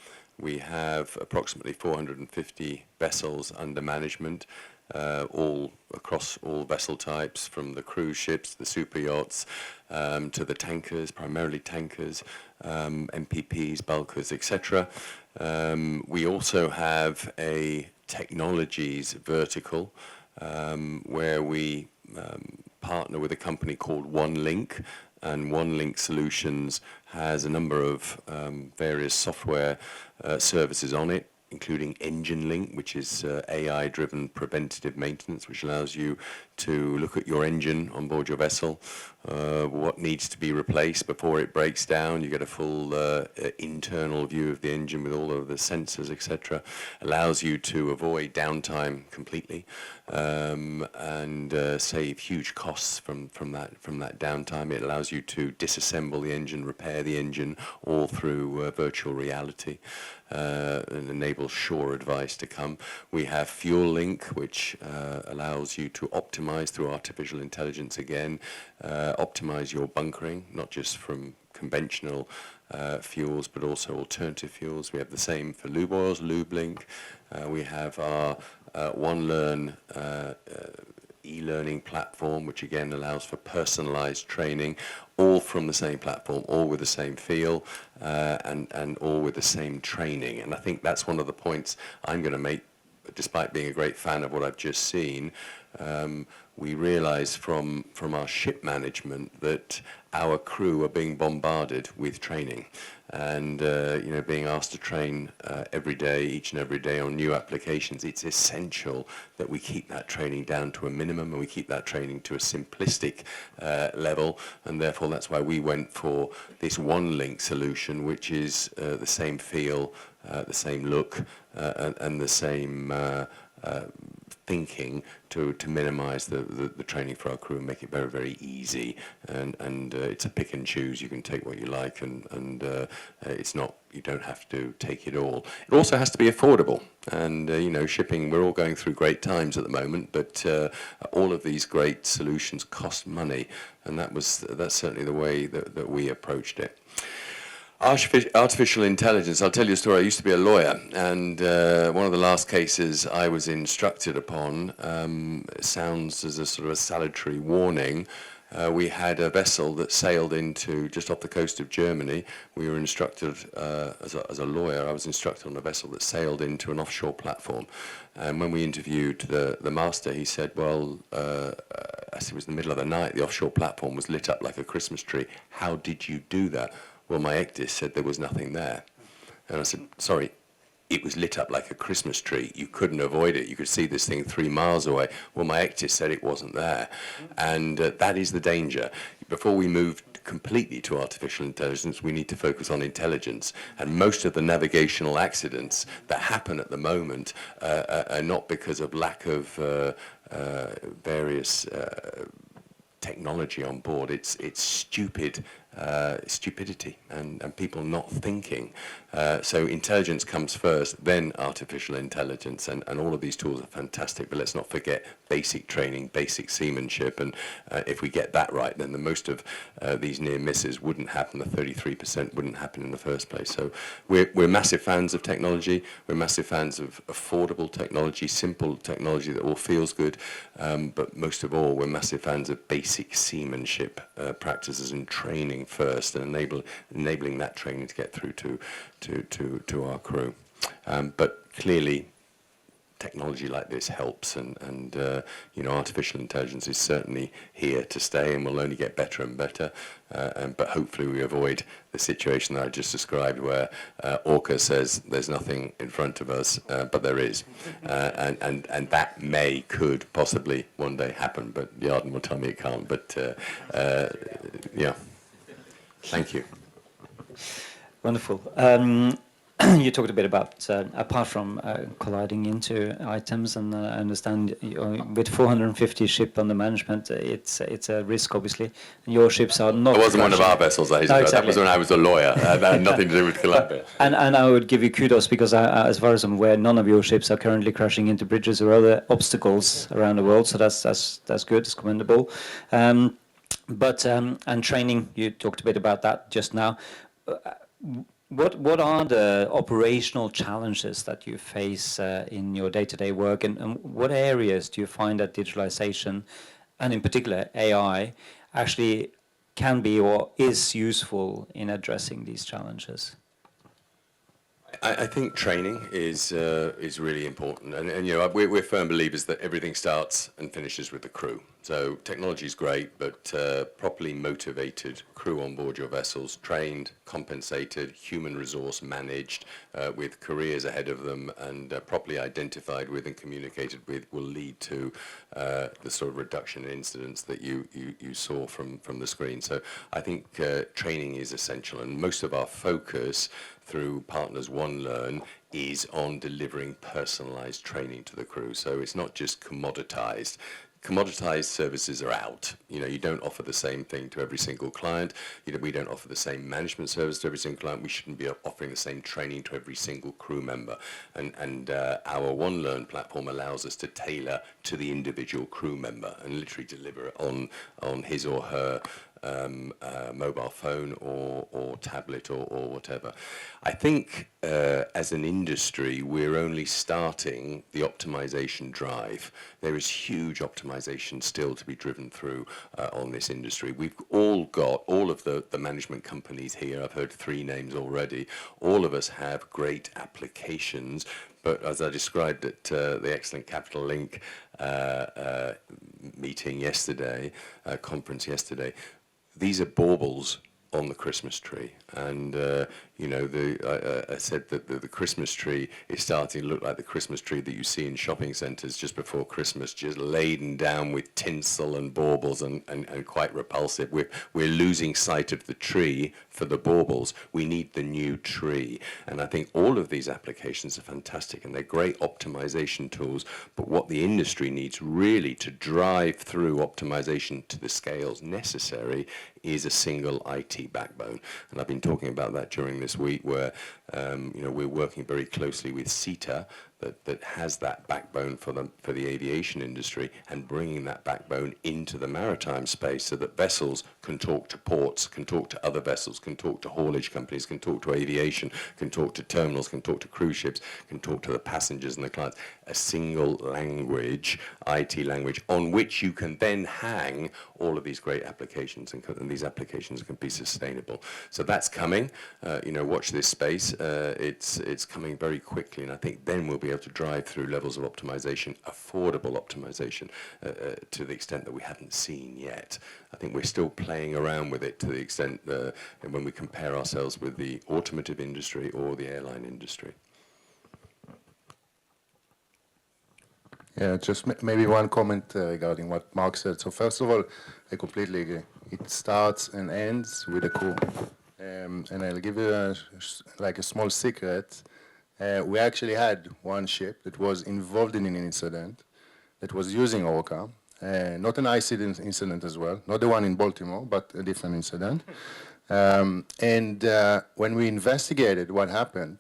Speaker 9: We have approximately 450 vessels under management, all across all vessel types, from the cruise ships, the super yachts, to the tankers, primarily tankers, MPPs, bulkers, etc. We also have a technologies vertical where we partner with a company called OneLink, and OneLink Solutions has a number of various software services on it, including Engine Link, which is AI-driven preventative maintenance, which allows you to look at your engine on board your vessel what needs to be replaced before it breaks down. You get a full internal view of the engine with all of the sensors, etc. Allows you to avoid downtime completely and save huge costs from that downtime. It allows you to disassemble the engine, repair the engine, all through virtual reality. And enables sure advice to come. We have Fuel Link, which allows you to optimize through artificial intelligence again, optimize your bunkering, not just from conventional fuels, but also alternative fuels. We have the same for lube oils, Lube Link. We have our OneLearn e-learning platform, which again allows for personalized training, all from the same platform, all with the same feel, and all with the same training. And I think that's one of the points I'm going to make, despite being a great fan of what I've just seen. We realize from our ship management that our crew are being bombarded with training, and being asked to train every day, each and every day on new applications. It's essential that we keep that training down to a minimum, and we keep that training to a simplistic level, and therefore that's why we went for this OneLink solution, which is the same feel, the same look, and the same thinking to minimize the training for our crew and make it very, very easy. And it's a pick and choose. You can take what you like, and it's not, you don't have to take it all. It also has to be affordable. And, shipping, we're all going through great times at the moment, but all of these great solutions cost money. And that's certainly the way that we approached it. Artificial intelligence, I'll tell you a story. I used to be a lawyer, and one of the last cases I was instructed upon sounds as a sort of a salutary warning. We had a vessel that sailed into, just off the coast of Germany. We were instructed, as a lawyer, I was instructed on a vessel that sailed into an offshore platform. And when we interviewed the master, he said, well, as it was in the middle of the night, the offshore platform was lit up like a Christmas tree. How did you do that? Well, my ECDIS said there was nothing there. And I said, sorry, it was lit up like a Christmas tree. You couldn't avoid it. You could see this thing 3 miles away. Well, my ECDIS said it wasn't there. And that is the danger. Before we move completely to artificial intelligence, we need to focus on intelligence. And most of the navigational accidents that happen at the moment are not because of lack of various technology on board. It's stupidity and people not thinking. So intelligence comes first, then artificial intelligence, and all of these tools are fantastic, but let's not forget basic training, basic seamanship, and if we get that right, then the most of these near misses wouldn't happen, the 33% wouldn't happen in the first place. So we're massive fans of technology, we're massive fans of affordable technology, simple technology that all feels good, but most of all, we're massive fans of basic seamanship practices and training first, and enabling that training to get through to our crew. But clearly, technology like this helps, and artificial intelligence is certainly here to stay, and will only get better and better. But hopefully, we avoid the situation that I just described, where Orca says there's nothing in front of us, but there is, and that could possibly one day happen. But Yarden will tell me it can't. But yeah. Thank you.
Speaker 8: Wonderful. You talked a bit about, apart from colliding into items, and I understand with 450 ship under management, it's a risk, obviously. Your ships are not.
Speaker 9: It wasn't one of our vessels, no, exactly. That was when I was a lawyer. That had nothing to do with Columbia.
Speaker 8: And I would give you kudos, because as far as I'm aware, none of your ships are currently crashing into bridges or other obstacles around the world. So that's good. It's commendable. But and training, you talked a bit about that just now. What are the operational challenges that you face in your day-to-day work, and what areas do you find that digitalization, and in particular AI, actually can be or is useful in addressing these challenges?
Speaker 9: I think training is really important, and we're firm believers that everything starts and finishes with the crew. So technology is great, but properly motivated crew on board your vessels, trained, compensated, human resource managed, with careers ahead of them, and properly identified with and communicated with, will lead to the sort of reduction in incidents that you saw from the screen. So I think training is essential, and most of our focus through Partners One Learn is on delivering personalized training to the crew. So it's not just commoditized. Commoditized services are out. You know, you don't offer the same thing to every single client. You know, we don't offer the same management service to every single client. We shouldn't be offering the same training to every single crew member. And our One Learn platform allows us to tailor to the individual crew member and literally deliver on his or her mobile phone or tablet or whatever. I think as an industry, we're only starting the optimization drive. There is huge optimization still to be driven through on this industry. We've all got, all of the management companies here, I've heard 3 names already, all of us have great applications, but as I described at the Excellent Capital Link meeting yesterday, conference yesterday, these are baubles on the Christmas tree. And, you know, I said that the Christmas tree is starting to look like the Christmas tree that you see in shopping centres just before Christmas, just laden down with tinsel and baubles and quite repulsive. We're losing sight of the tree for the baubles. We need the new tree. And I think all of these applications are fantastic and they're great optimization tools. But what the industry needs really to drive through optimization to the scales necessary is a single IT backbone. And I've been talking about that during this week where, you know, we're working very closely with CETA that has that backbone for the aviation industry and bringing that backbone into the maritime space so that vessels can talk to ports, can talk to other vessels, can talk to haulage companies, can talk to aviation, can talk to terminals, can talk to cruise ships, can talk to the passengers and the clients. A single language, IT language, on which you can then hang all of these great applications and these applications can be sustainable. So that's coming. You know, watch this space. It's coming very quickly, and I think then we'll be able to drive through levels of optimization, affordable optimization, to the extent that we haven't seen yet. I think we're still playing around with it to the extent when we compare ourselves with the automotive industry or the airline industry.
Speaker 6: Yeah, just maybe one comment regarding what Mark said. So first of all, I completely agree. It starts and ends with the crew. And I'll give you like a small secret. We actually had one ship that was involved in an incident that was using Orca. Not an IC incident as well, not the one in Baltimore, but a different incident. And when we investigated what happened,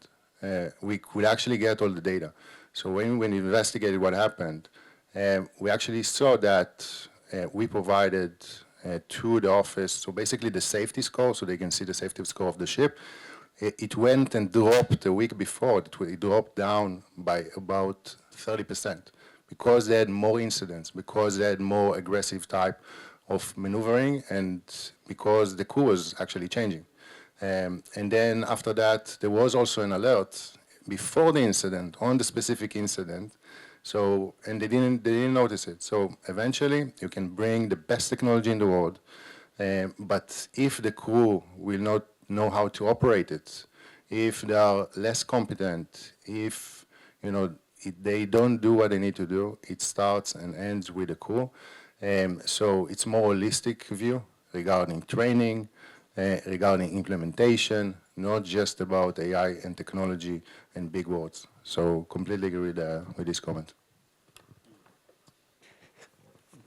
Speaker 6: we could actually get all the data. So when we investigated what happened, we actually saw that we provided to the office, so basically the safety score, so they can see the safety score of the ship. It went and dropped a week before. It dropped down by about 30% because they had more incidents, because they had more aggressive type of maneuvering, and because the crew was actually changing. And then after that, there was also an alert before the incident, on the specific incident, so, and they didn't notice it. So eventually, you can bring the best technology in the world, but if the crew will not know how to operate it, if they are less competent, if, you know, they don't do what they need to do, it starts and ends with the crew. So it's more holistic view regarding training, regarding implementation, not just about AI and technology and big words. So completely agree with this comment.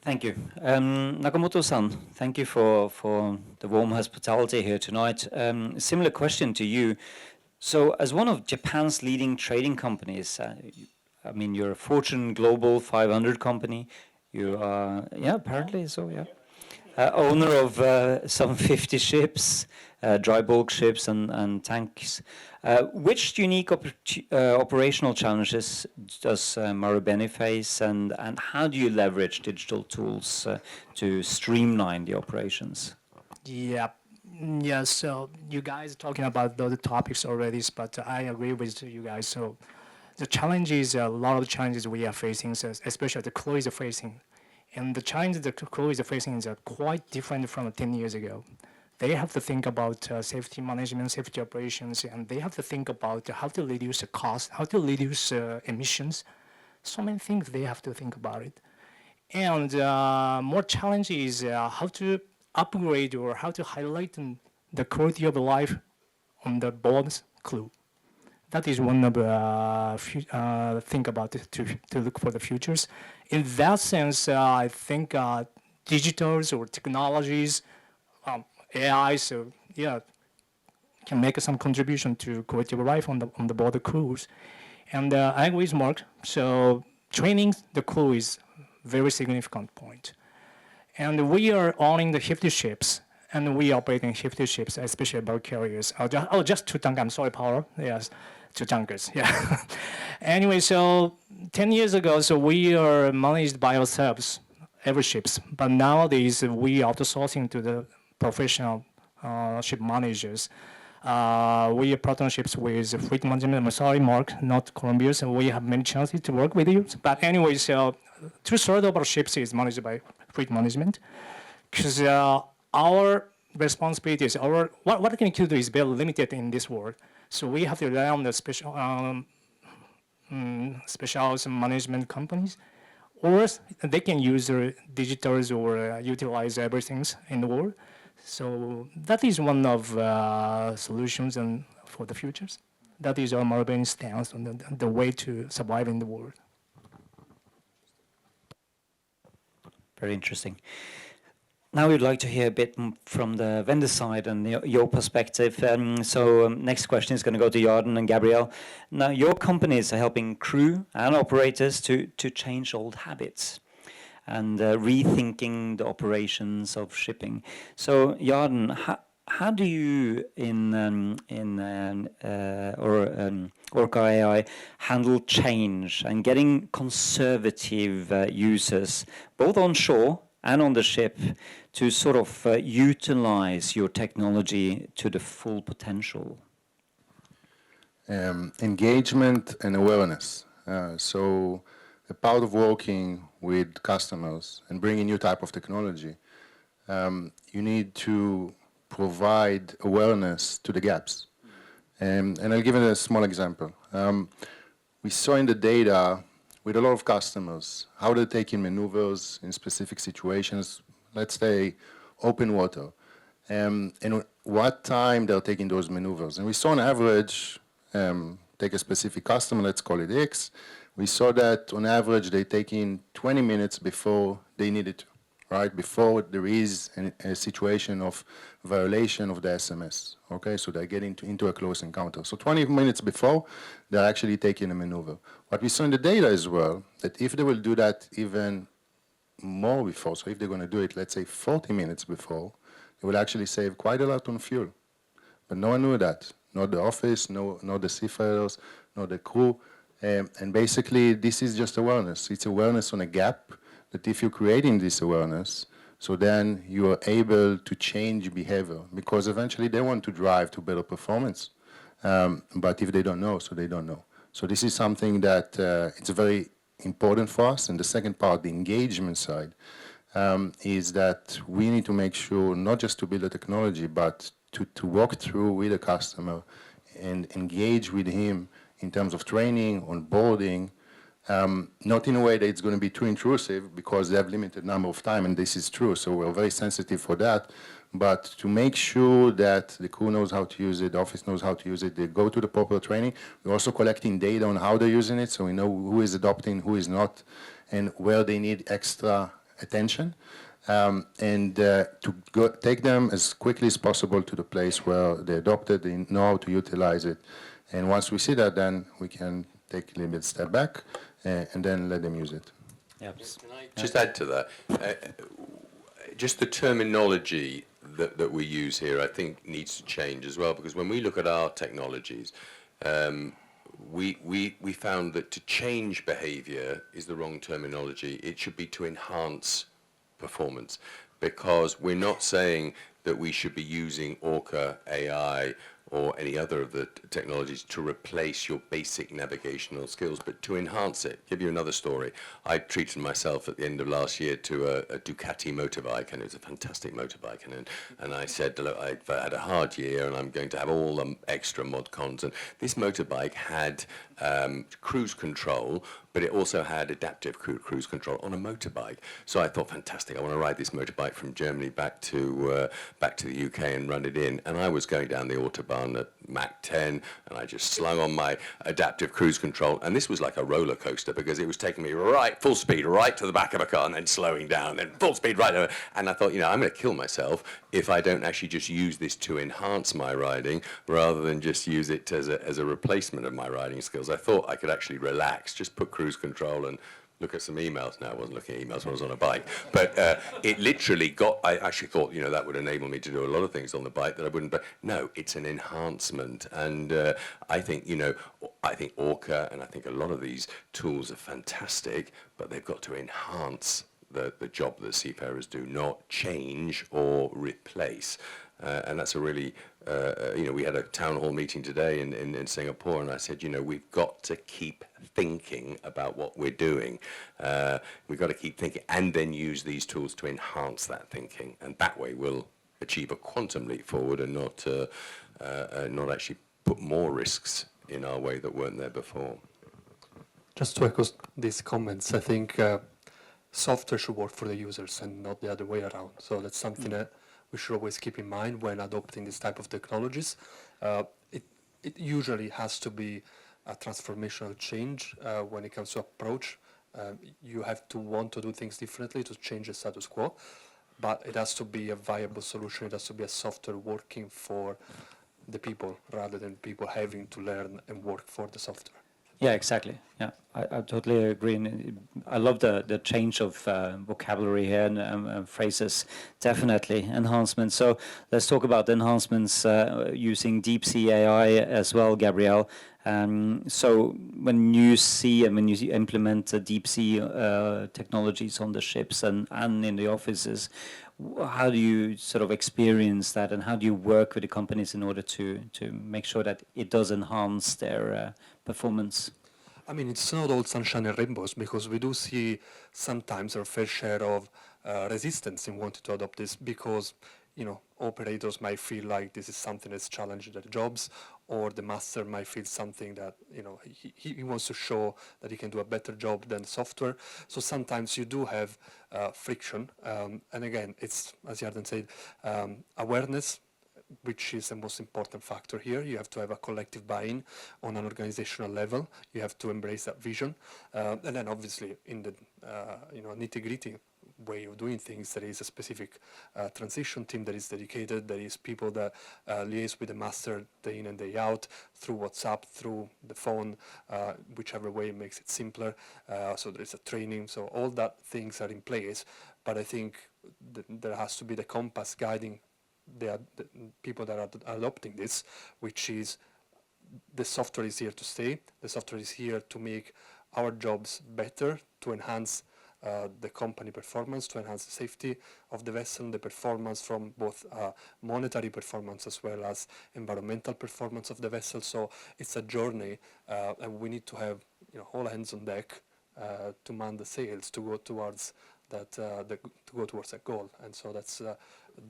Speaker 8: Thank you. Nakamoto-san, thank you for the warm hospitality here tonight. Similar question to you. So as one of Japan's leading trading companies, I mean, you're a Fortune Global 500 company. You are, yeah, apparently so, yeah. Owner of some 50 ships, dry bulk ships and tanks. Which unique operational challenges does Marubeni face, and how do you leverage digital tools to streamline the operations?
Speaker 3: Yeah. Yeah, so you guys are talking about those topics already, but I agree with you guys. So the challenges, a lot of challenges we are facing, especially the crew is facing, And the challenge the crew is facing is quite different from 10 years ago. They have to think about safety management, safety operations, and they have to think about how to reduce the cost, how to reduce emissions. So many things they have to think about it. And more challenge is how to upgrade or how to highlight the quality of life on the board's crew. That is one of the think about it to look for the futures. In that sense, I think digitals or technologies, AI, so yeah, can make some contribution to quality of life on the border crews. And I agree with Mark. So training the crew is very significant point. And we are owning the 50 ships, and we operating 50 ships, especially bulk carriers. Just two tankers. I'm sorry, Paolo. Yes, two tankers. Yeah. Anyway, so 10 years ago, so we are managed by ourselves, every ships. But nowadays, we outsourcing to the professional ship managers. We have partnerships with fleet management. I'm sorry, Mark, not Columbia. So we have many chances to work with you. But anyway, so 2/3 of our ships is managed by fleet management, because our responsibilities, what can you do is very limited in this world. So we have to rely on the special management companies, or they can use digitals or utilize everything in the world. So that is one of solutions and for the futures. That is our Marubeni stance on the way to survive in the world.
Speaker 8: Very interesting. Now we'd like to hear a bit from the vendor side and your perspective. Next question is going to go to Jordan and Gabrielle. Now, your companies are helping crew and operators to change old habits and rethinking the operations of shipping. So, Jordan, how do you Orca AI handle change and getting conservative users, both on shore and on the ship, to sort of utilize your technology to the full potential?
Speaker 6: Engagement and awareness. So a part of working with customers and bringing new type of technology, you need to provide awareness to the gaps. And I'll give you a small example. We saw in the data with a lot of customers how they're taking maneuvers in specific situations, let's say open water, and what time they're taking those maneuvers. And we saw on average, take a specific customer, let's call it X, we saw that on average they're taking 20 minutes before they needed to, right? Before there is a situation of violation of the SMS, okay? So they're getting into a close encounter. So 20 minutes before, they're actually taking a maneuver. What we saw in the data as well, that if they will do that even more before, so if they're going to do it, let's say 40 minutes before, they will actually save quite a lot on fuel. But no one knew that. Not the office, not the seafarers, not the crew. And basically, this is just awareness. It's awareness on a gap that if you're creating this awareness, so then you are able to change behavior, because eventually they want to drive to better performance. But if they don't know, so they don't know. So this is something that it's very important for us. And the second part, the engagement side, is that we need to make sure not just to build the technology, but to walk through with the customer and engage with him in terms of training, onboarding, not in a way that it's going to be too intrusive, because they have limited number of time, and this is true, so we're very sensitive for that, but to make sure that the crew knows how to use it, the office knows how to use it, they go to the proper training. We're also collecting data on how they're using it, so we know who is adopting, who is not, and where they need extra attention, and to take them as quickly as possible to the place where they adopted, they know how to utilize it. And once we see that, then we can take a little bit step back and then let them use it.
Speaker 8: Yep.
Speaker 9: Can I just add to that? Just the terminology that we use here, I think, needs to change as well, because when we look at our technologies, we found that to change behavior is the wrong terminology. It should be to enhance performance, because we're not saying that we should be using Orca AI or any other of the technologies to replace your basic navigational skills, but to enhance it. Give you another story. I treated myself at the end of last year to a Ducati motorbike, and it was a fantastic motorbike. And I said, look, I've had a hard year, and I'm going to have all the extra mod cons. And this motorbike had cruise control, but it also had adaptive cruise control on a motorbike. So I thought, fantastic, I want to ride this motorbike from Germany back to the UK and run it in. And I was going down the Autobahn at Mach 10, and I just slung on my adaptive cruise control. And this was like a roller coaster, because it was taking me right, full speed, right to the back of a car, and then slowing down, then full speed right over. And I thought, you know, I'm going to kill myself if I don't actually just use this to enhance my riding, rather than just use it as a replacement of my riding skills. I thought I could actually relax, just put cruise control and look at some emails. Now, I wasn't looking at emails when I was on a bike, but it literally I actually thought, you know, that would enable me to do a lot of things on the bike that I wouldn't, but no, it's an enhancement. And I think, you know, I think Orca and I think a lot of these tools are fantastic, but they've got to enhance the job that seafarers do, not change or replace. And that's a really, you know, we had a town hall meeting today in Singapore, and I said, you know, we've got to keep thinking about what we're doing. We've got to keep thinking and then use these tools to enhance that thinking. And that way we'll achieve a quantum leap forward and not actually put more risks in our way that weren't there before.
Speaker 7: Just to echo these comments, I think software should work for the users and not the other way around. So that's something that we should always keep in mind when adopting this type of technologies. It usually has to be a transformational change when it comes to approach. You have to want to do things differently to change the status quo, but it has to be a viable solution. It has to be a software working for the people rather than people having to learn and work for the software.
Speaker 8: Yeah, exactly. Yeah, I totally agree. And I love the change of vocabulary here and phrases. Definitely enhancements. So let's talk about enhancements using deep sea AI as well, Gabrielle. So when you see and when you implement deep sea technologies on the ships and in the offices, how do you sort of experience that, and how do you work with the companies in order to make sure that it does enhance their performance?
Speaker 7: I mean, it's not all sunshine and rainbows, because we do see sometimes our fair share of resistance in wanting to adopt this, because, you know, operators might feel like this is something that's challenging their jobs, or the master might feel something that, you know, he wants to show that he can do a better job than software. So sometimes you do have friction. And again, it's, as Yarden said, awareness, which is the most important factor here. You have to have a collective buy-in on an organizational level. You have to embrace that vision. And then obviously in the you know, nitty-gritty way of doing things, there is a specific transition team that is dedicated. There is people that liaise with the master day in and day out through WhatsApp, through the phone, whichever way makes it simpler. So there is a training. So all that things are in place. But I think there has to be the compass guiding the people that are adopting this, which is the software is here to stay. The software is here to make our jobs better, to enhance the company performance, to enhance the safety of the vessel, the performance from both monetary performance as well as environmental performance of the vessel. So it's a journey, and we need to have, you know, all hands on deck to man the sails to go towards that that goal. And so that's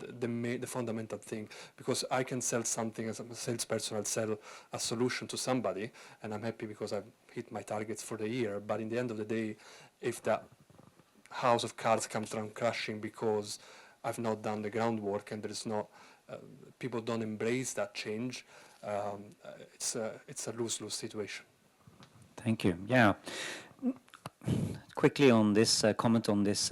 Speaker 7: the fundamental thing, because I can sell something as a salesperson. I'll sell a solution to somebody, and I'm happy because I've hit my targets for the year. But in the end of the day, if that house of cards comes down crashing because I've not done the groundwork and there's not people don't embrace that change, it's a lose-lose situation.
Speaker 8: Thank you. Yeah. Quickly on this, comment on this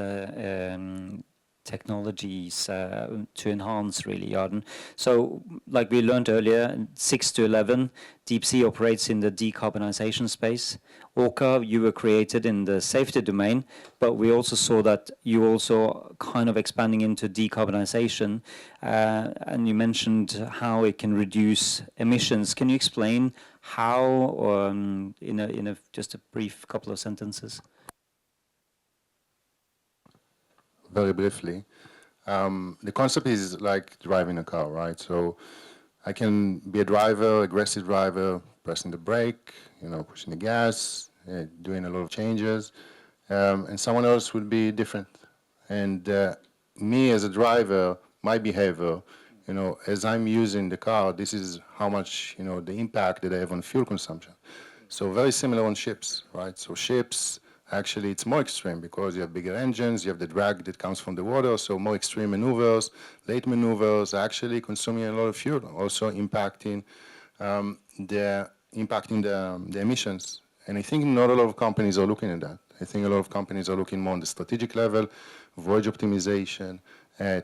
Speaker 8: technologies to enhance, really, Yarden. So, like we learned earlier, 6 to 11, deep sea operates in the decarbonization space. Orca, you were created in the safety domain, but we also saw that you also kind of expanding into decarbonization, and you mentioned how it can reduce emissions. Can you explain how, in a just a brief couple of sentences?
Speaker 6: Very briefly, the concept is like driving a car, right? So I can be a driver, aggressive driver, pressing the brake, pushing the gas, doing a lot of changes, and someone else would be different. And me as a driver, my behavior, as I'm using the car, this is how much, the impact that I have on fuel consumption. So very similar on ships, right? So ships, actually, it's more extreme because you have bigger engines, you have the drag that comes from the water, so more extreme maneuvers, late maneuvers, actually consuming a lot of fuel, also impacting the emissions. And I think not a lot of companies are looking at that. I think a lot of companies are looking more on the strategic level, voyage optimization,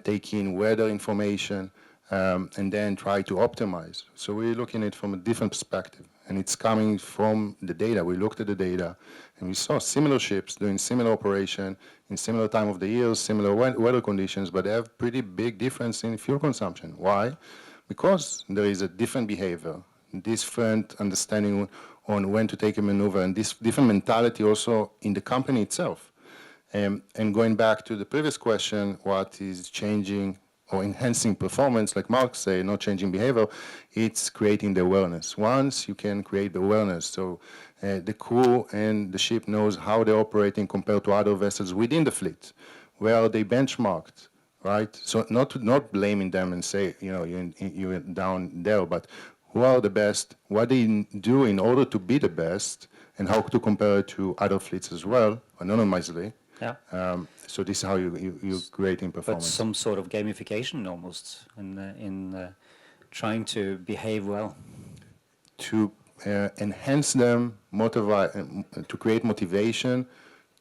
Speaker 6: taking weather information, and then try to optimize. So we're looking at it from a different perspective. And it's coming from the data. We looked at the data, and we saw similar ships doing similar operation in similar time of the year, similar weather conditions, but they have pretty big difference in fuel consumption. Why? Because there is a different behavior, different understanding on when to take a maneuver, and this different mentality also in the company itself. And going back to the previous question, what is changing or enhancing performance, like Mark said, not changing behavior, it's creating the awareness. Once you can create the awareness, so the crew and the ship knows how they're operating compared to other vessels within the fleet. Where are they benchmarked, right? So not blaming them and say, you're down there, but who are the best, what they do in order to be the best, and how to compare it to other fleets as well, anonymously.
Speaker 8: Yeah.
Speaker 6: So this is how you're creating
Speaker 8: But
Speaker 6: performance.
Speaker 8: some sort of gamification almost in trying to behave well.
Speaker 6: To enhance them, to create motivation,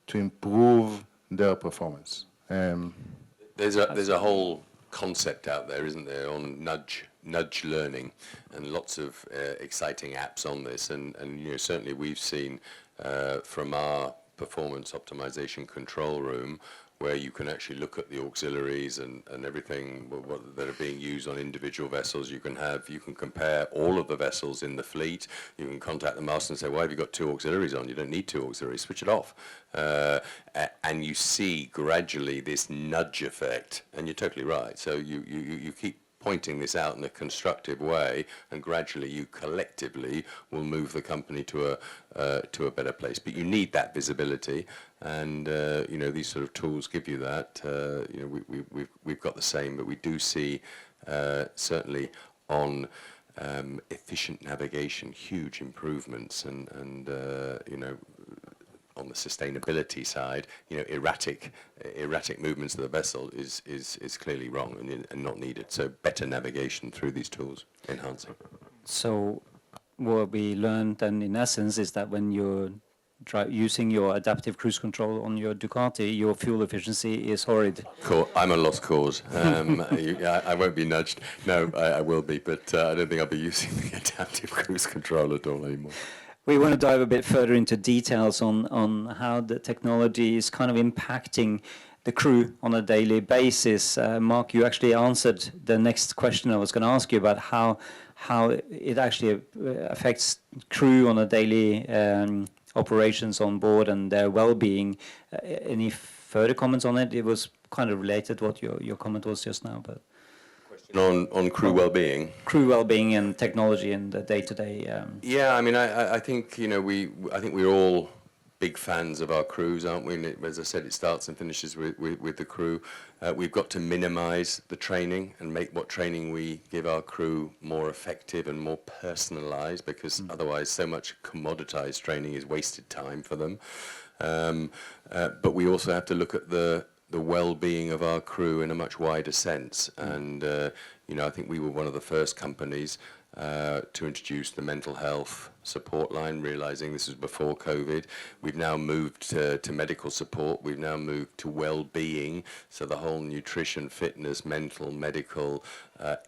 Speaker 6: to improve their performance.
Speaker 9: There's a whole concept out there, isn't there, on nudge learning, and lots of exciting apps on this. And certainly we've seen from our performance optimization control room, where you can actually look at the auxiliaries and everything that are being used on individual vessels. You can compare all of the vessels in the fleet. You can contact the master and say, why have you got 2 auxiliaries on? You don't need 2 auxiliaries, switch it off. And you see gradually this nudge effect, and you're totally right. So you keep pointing this out in a constructive way, and gradually you collectively will move the company to a better place. But you need that visibility, and these sort of tools give you that. We've got the same, but we do see certainly on efficient navigation huge improvements, and on the sustainability side, erratic movements of the vessel is clearly wrong and not needed. So better navigation through these tools, enhancing.
Speaker 8: So what we learned then in essence is that when you're using your adaptive cruise control on your Ducati, your fuel efficiency is horrid.
Speaker 9: Cool. I'm a lost cause. I won't be nudged. No, I will be, but I don't think I'll be using the adaptive cruise control at all anymore.
Speaker 8: We want to dive a bit further into details on how the technology is kind of impacting the crew on a daily basis. Mark, you actually answered the next question I was going to ask you about how it actually affects crew on a daily operations on board and their well-being. Any further comments on it? It was kind of related to what your comment was just now, but.
Speaker 9: On crew well-being.
Speaker 8: Crew well-being and technology and the day-to-day.
Speaker 9: Yeah, I mean, I think I think we're all big fans of our crews, aren't we? And as I said, it starts and finishes with the crew. We've got to minimise the training and make what training we give our crew more effective and more personalised, because otherwise, so much commoditised training is wasted time for them. But we also have to look at the well-being of our crew in a much wider sense, and I think we were one of the first companies to introduce the mental health support line, realizing this was before COVID. We've now moved to medical support. We've now moved to well-being, so the whole nutrition, fitness, mental, medical,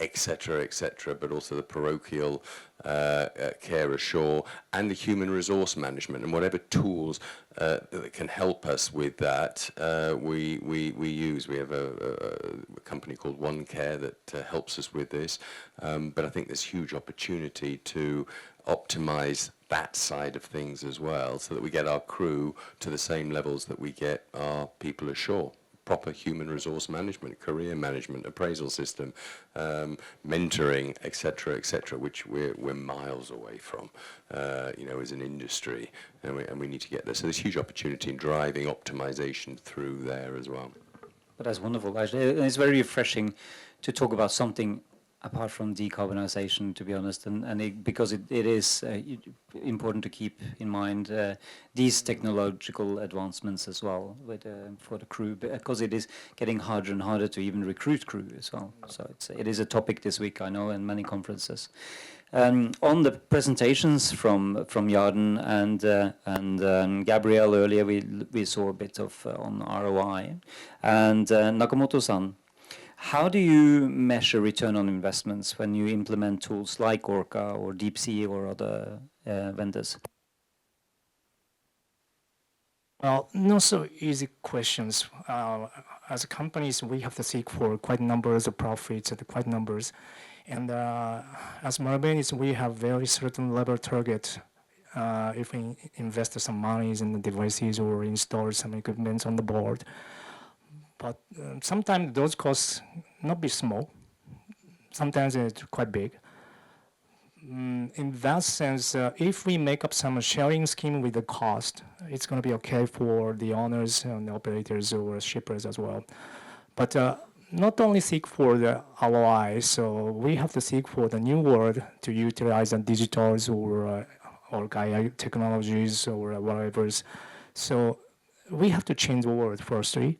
Speaker 9: etc., but also the parochial care ashore, and the human resource management, and whatever tools that can help us with that, we use. We have a company called One Care that helps us with this, but I think there's huge opportunity to optimize that side of things as well, so that we get our crew to the same levels that we get our people ashore. proper human resource management, career management, appraisal system, mentoring, etc., which we're miles away from, as an industry, and we need to get there. So there's huge opportunity in driving optimization through there as well.
Speaker 8: But that's wonderful, actually. And it's very refreshing to talk about something apart from decarbonization, to be honest, because it is important to keep in mind these technological advancements as well for the crew, because it is getting harder and harder to even recruit crew as well. So it is a topic this week, I know, in many conferences. On the presentations from Jarden and Gabrielle earlier, we saw a bit of on ROI. And Nakamoto-san, how do you measure return on investments when you implement tools like Orca or DeepSea or other vendors?
Speaker 3: Well, not so easy questions. As companies, we have to seek for quite numbers of profits and quite numbers. And as Marubeni's, we have very certain level target. If we invest some monies in the devices or install some equipment on the board. But sometimes those costs not be small. Sometimes it's quite big. In that sense, if we make up some sharing scheme with the cost, it's going to be okay for the owners and the operators or shippers as well. But not only seek for the ROI, so we have to seek for the new world to utilize the digitals or AI technologies or whatever. So we have to change the world firstly.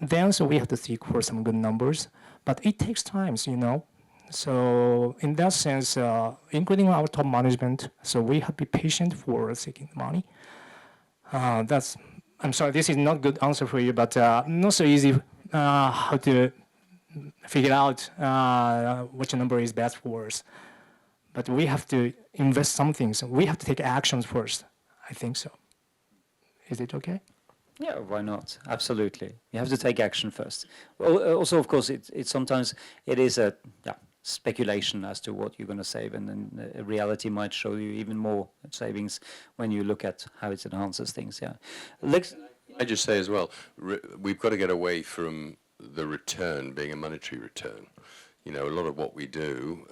Speaker 3: Then so we have to seek for some good numbers, but it takes time, So in that sense, including our top management, so we have to be patient for seeking money. I'm sorry, this is not good answer for you, but not so easy how to figure out which number is best for us. But we have to invest something, so we have to take actions first. I think so. Is it okay?
Speaker 8: Yeah, why not? Absolutely. You have to take action first. Well, also, of course, it's sometimes it is a speculation as to what you're going to save, and then reality might show you even more savings when you look at how it enhances things. Yeah.
Speaker 9: I just say as well, we've got to get away from the return being a monetary return. A lot of what we do,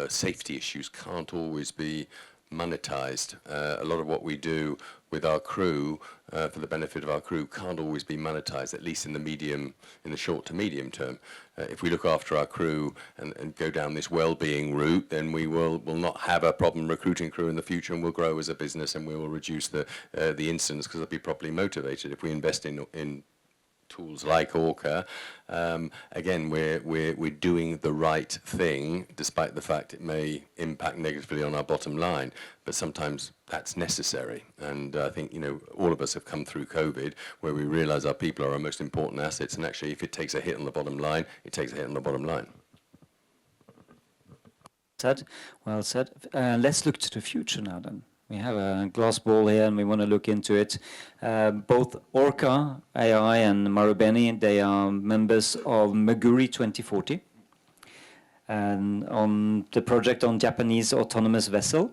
Speaker 9: safety issues can't always be monetized. A lot of what we do with our crew, for the benefit of our crew, can't always be monetized, at least in the short to medium term. If we look after our crew and go down this well-being route, then we will not have a problem recruiting crew in the future, and we'll grow as a business, and we will reduce the incidents because they'll be properly motivated. If we invest in tools like Orca, again, we're doing the right thing, despite the fact it may impact negatively on our bottom line. But sometimes that's necessary, and I think all of us have come through COVID, where we realise our people are our most important assets, and actually, if it takes a hit on the bottom line, it takes a hit on the bottom line.
Speaker 8: Well said. Let's look to the future now, then. We have a glass ball here, and we want to look into it. Both Orca AI and Marubeni, they are members of Meguri 2040, and on the project on Japanese autonomous vessel.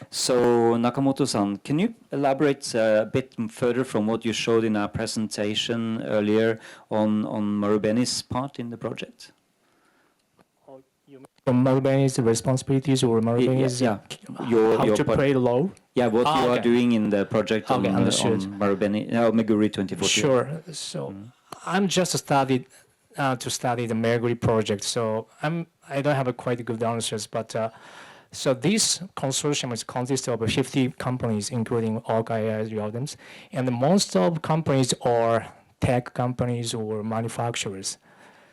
Speaker 8: So Nakamoto-san, can you elaborate a bit further from what you showed in our presentation earlier on Marubeni's part in the project?
Speaker 3: Marubeni's responsibilities or Marubeni's
Speaker 8: how
Speaker 3: to play the role?
Speaker 8: Yeah, what you are doing in the project on Marubeni, Meguri 2040.
Speaker 3: Sure. So I'm just studied to study the Meguri project. So I don't have a quite good answers, but so this consortium consists of 50 companies, including Orca AI algorithms, and most of companies are tech companies or manufacturers.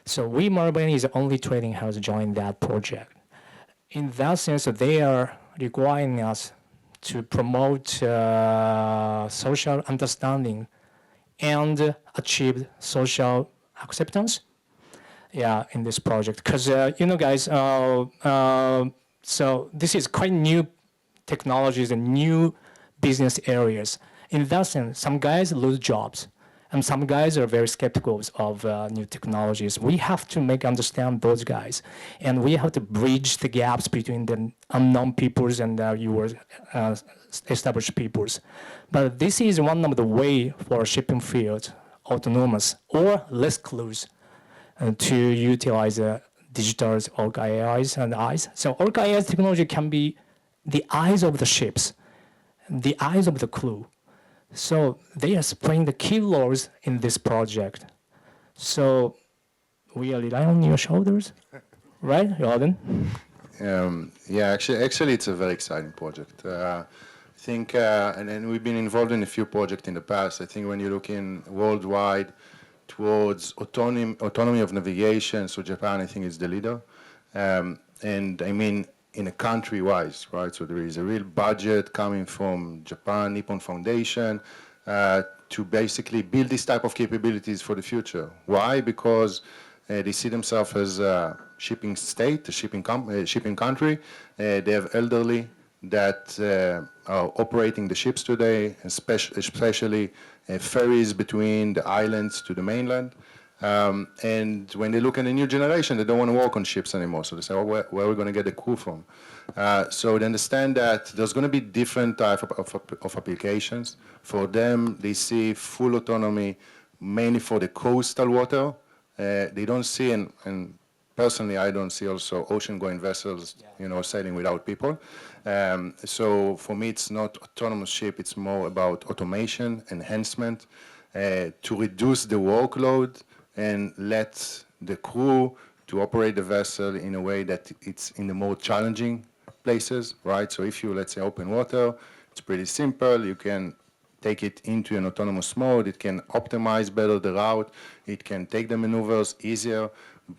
Speaker 3: So we, Marubeni, is the only trading house joined that project. In that sense, they are requiring us to promote social understanding and achieve social acceptance. Yeah, in this project, because guys, so this is quite new technologies and new business areas. In that sense, some guys lose jobs. And some guys are very skeptical of new technologies. We have to understand those guys, and we have to bridge the gaps between the unknown peoples and your established peoples. But this is one of the way for shipping field autonomous or less close to utilize digital Orca AIs and eyes. So Orca AI technology can be the eyes of the ships, the eyes of the crew. So they are playing the key roles in this project. So we are relying on your shoulders, right, Jordan?
Speaker 6: Yeah, actually, it's a very exciting project. I think, and we've been involved in a few projects in the past. I think when you're looking worldwide towards autonomy of navigation, so Japan, I think, is the leader. And I mean, in a country-wise, right? So there is a real budget coming from Japan, Nippon Foundation, to basically build this type of capabilities for the future. Why? Because they see themselves as a shipping state, a shipping country. They have elderly that are operating the ships today, especially ferries between the islands to the mainland. And when they look at the new generation, they don't want to work on ships anymore. So they say, oh, where are we going to get the crew from? So they understand that there's going to be different types of applications. For them, they see full autonomy mainly for the coastal water. They don't see, and personally, I don't see also ocean-going vessels, sailing without people. So for me, it's not autonomous ship. It's more about automation, enhancement, to reduce the workload and let the crew to operate the vessel in a way that it's in the more challenging places, right? So if you, let's say, open water, it's pretty simple. You can take it into an autonomous mode. It can optimize better the route. It can take the maneuvers easier.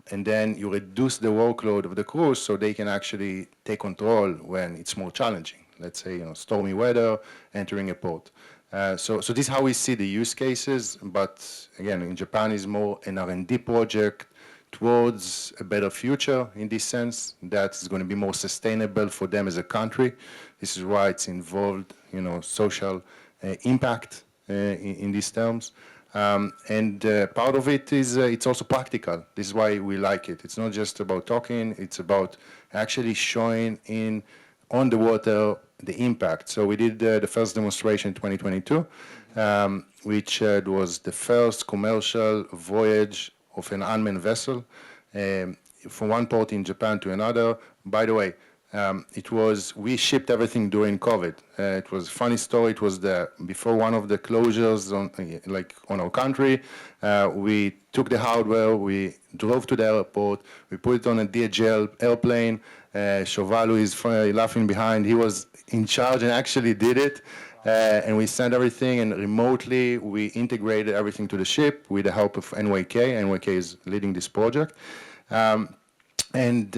Speaker 6: And then you reduce the workload of the crew so they can actually take control when it's more challenging. Let's say, stormy weather, entering a port. So this is how we see the use cases. But again, in Japan is more an R&D project towards a better future in this sense that is going to be more sustainable for them as a country. This is why it's involved, social impact in these terms. And part of it is it's also practical. This is why we like it. It's not just about talking. It's about actually showing on the water the impact. So we did the first demonstration in 2022, which was the first commercial voyage of an unmanned vessel from one port in Japan to another. By the way, we shipped everything during COVID. It was a funny story. It was before one of the closures on our country. We took the hardware, we drove to the airport, we put it on a DHL airplane. Shovalu is laughing behind. He was in charge and actually did it. And we sent everything, and remotely we integrated everything to the ship with the help of NYK. NYK is leading this project. And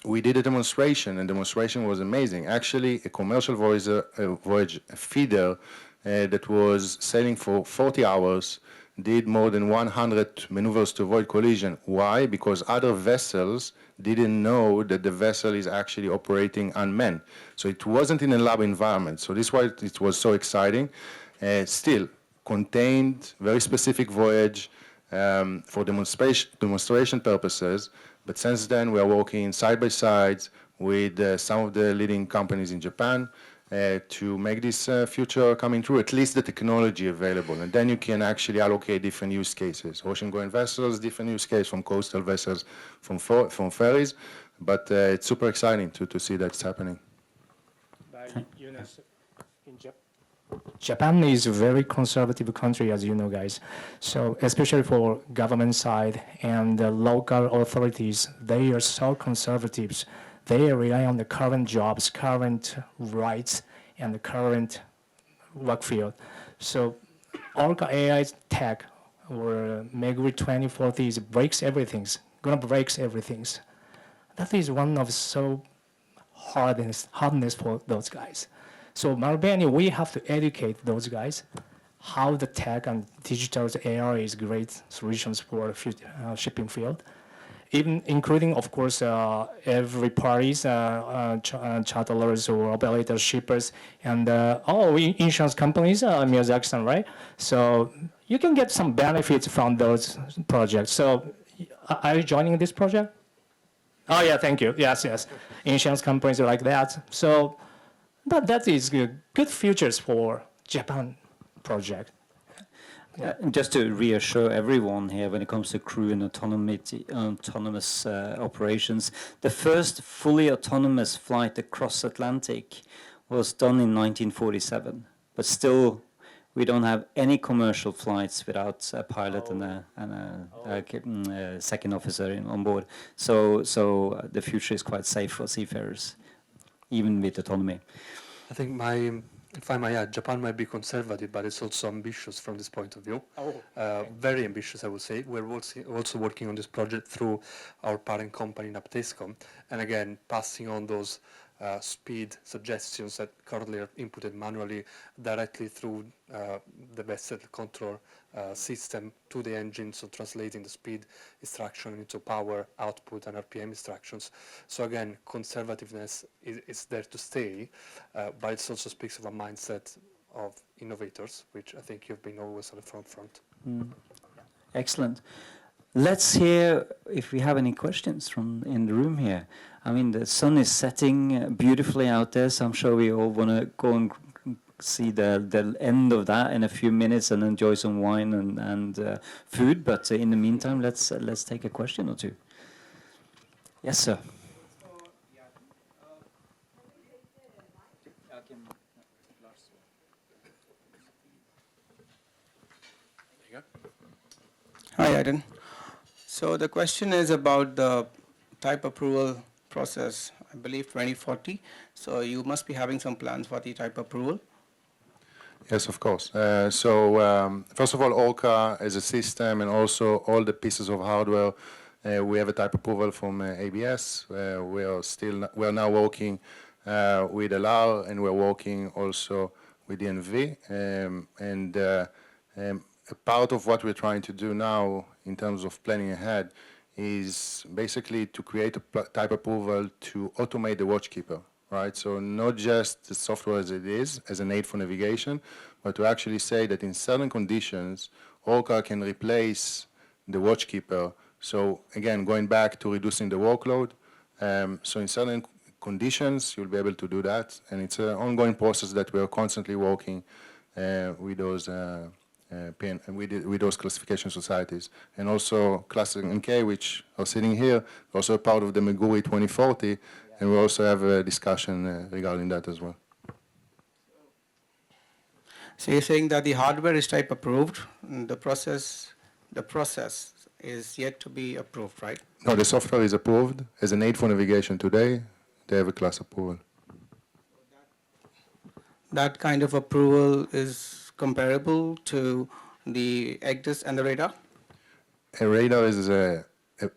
Speaker 6: we did a demonstration, and demonstration was amazing. Actually, a commercial voyage feeder that was sailing for 40 hours did more than 100 maneuvers to avoid collision. Why? Because other vessels didn't know that the vessel is actually operating unmanned. So it wasn't in a lab environment. So this is why it was so exciting. Still, contained, very specific voyage for demonstration purposes. But since then, we are working side by side with some of the leading companies in Japan to make this future coming true, at least the technology available. And then you can actually allocate different use cases. Ocean-going vessels, different use case from coastal vessels, from ferries. But it's super exciting to see that's happening.
Speaker 3: Japan is a very conservative country, as you know, guys. So especially for government side and the local authorities, they are so conservative. They rely on the current jobs, current rights, and the current work field. So Orca AI tech or Megri 2040 breaks everything, gonna break everything. That is one of so hardness for those guys. So Marubeni, we have to educate those guys how the tech and digital AI is great solutions for the shipping field. Even including, of course, every parties, charterers or operators, shippers, and insurance companies, Miyazaki-san, right? So you can get some benefits from those projects. So are you joining this project? Oh, yeah, thank you. Yes. Insurance companies like that. So that is good futures for Japan project.
Speaker 8: Just to reassure everyone here, when it comes to crew and autonomous operations, the first fully autonomous flight across Atlantic was done in 1947, but still we don't have any commercial flights without a pilot and a second officer on board. So the future is quite safe for seafarers, even with autonomy.
Speaker 7: I think if I may add, Japan might be conservative, but it's also ambitious from this point of view. Very ambitious, I would say. We're also working on this project through our parent company, Naptescom, and again, passing on those speed suggestions that currently are inputted manually directly through the vessel control system to the engine, so translating the speed instruction into power output and RPM instructions. So again, conservativeness is there to stay, but it also speaks of a mindset of innovators, which I think you've been always on the front.
Speaker 8: Excellent. Let's hear if we have any questions from in the room here. I mean, the sun is setting beautifully out there, so I'm sure we all want to go and see the end of that in a few minutes and enjoy some wine and food. But in the meantime, let's take a question or two. Yes, sir.
Speaker 10: Hi, Aiden. So the question is about the type approval process, I believe 2040. So you must be having some plans for the type approval.
Speaker 6: Yes, of course. First of all, Orca as a system and also all the pieces of hardware, we have a type approval from ABS. We are now working with LR, and we're working also with DNV. A part of what we're trying to do now in terms of planning ahead is basically to create a type approval to automate the watchkeeper, right? So not just the software as it is, as an aid for navigation, but to actually say that in certain conditions, Orca can replace the watchkeeper. So again, going back to reducing the workload. So in certain conditions, you'll be able to do that. And it's an ongoing process that we are constantly working with those with those classification societies. And also Classic NK, which are sitting here, also a part of the Meguri 2040, and we also have a discussion regarding that as well.
Speaker 10: So you're saying that the hardware is type approved, and the process is yet to be approved, right?
Speaker 6: No, the software is approved as an aid for navigation today. They have a class approval.
Speaker 10: That kind of approval is comparable to the EGDIS and the radar?
Speaker 6: A radar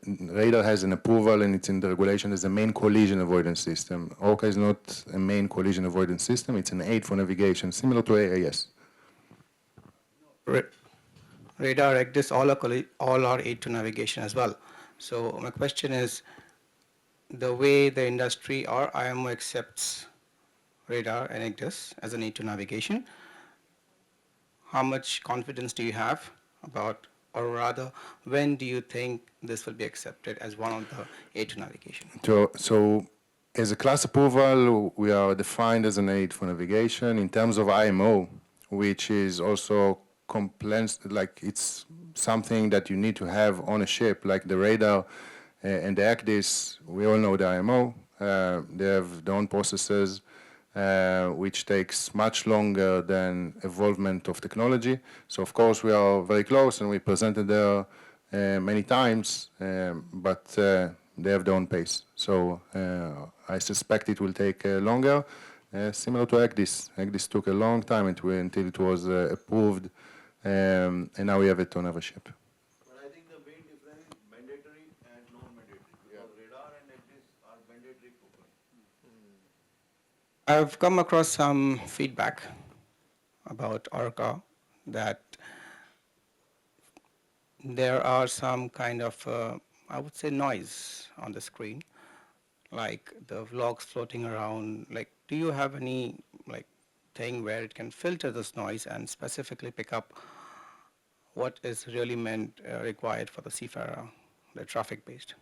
Speaker 6: radar has an approval, and it's in the regulation as a main collision avoidance system. Orca is not a main collision avoidance system. It's an aid for navigation, similar to AIS.
Speaker 10: Radar, EGDIS, all are aid to navigation as well. So my question is, the way the industry or IMO accepts radar and EGDIS as an aid to navigation, how much confidence do you have about, or rather, when do you think this will be accepted as one of the aid to navigation?
Speaker 6: So as a class approval, we are defined as an aid for navigation. In terms of IMO, which is also compliance, like it's something that you need to have on a ship, like the radar and the EGDIS, we all know the IMO. They have their own processes, which takes much longer than evolvement of technology. So of course we are very close, and we presented there many times, but they have their own pace. So I suspect it will take longer, similar to EGDIS. EGDIS took a long time until it was approved, and now we have it on every ship.
Speaker 11: But I think the main difference is mandatory and non-mandatory. Because radar and EGDIS are mandatory focus.
Speaker 10: I've come across some feedback about Orca that there are some kind of, I would say, noise on the screen, like the vlogs floating around. Like, do you have any thing where it can filter this noise and specifically pick up what is really required for the seafarer, the traffic-based?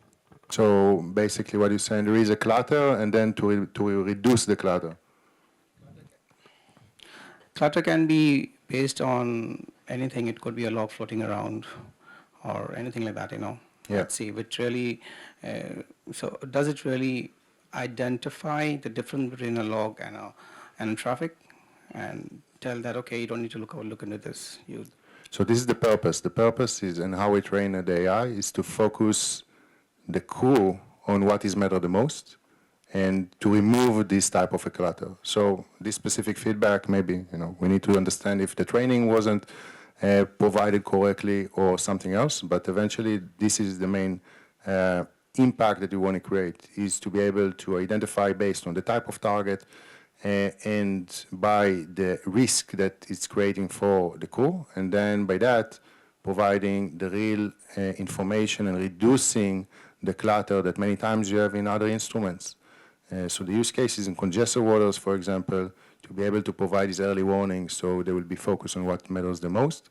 Speaker 6: So basically what you're saying, there is a clutter, and then to reduce the clutter.
Speaker 10: Clutter can be based on anything, it could be a log floating around or anything like that,
Speaker 6: Yeah.
Speaker 10: Let's see, which really, so does it really identify the difference between a log and a traffic and tell that, okay, you don't need to look into this.
Speaker 6: So this is the purpose. The purpose is, and how we train the AI is to focus the crew on what is matter the most and to remove this type of a clutter. So this specific feedback, maybe, we need to understand if the training wasn't provided correctly or something else, but eventually this is the main impact that we want to create, is to be able to identify based on the type of target and by the risk that it's creating for the crew, and then by that, providing the real information and reducing the clutter that many times you have in other instruments. So the use cases in congested waters, for example, to be able to provide these early warnings so they will be focused on what matters the most.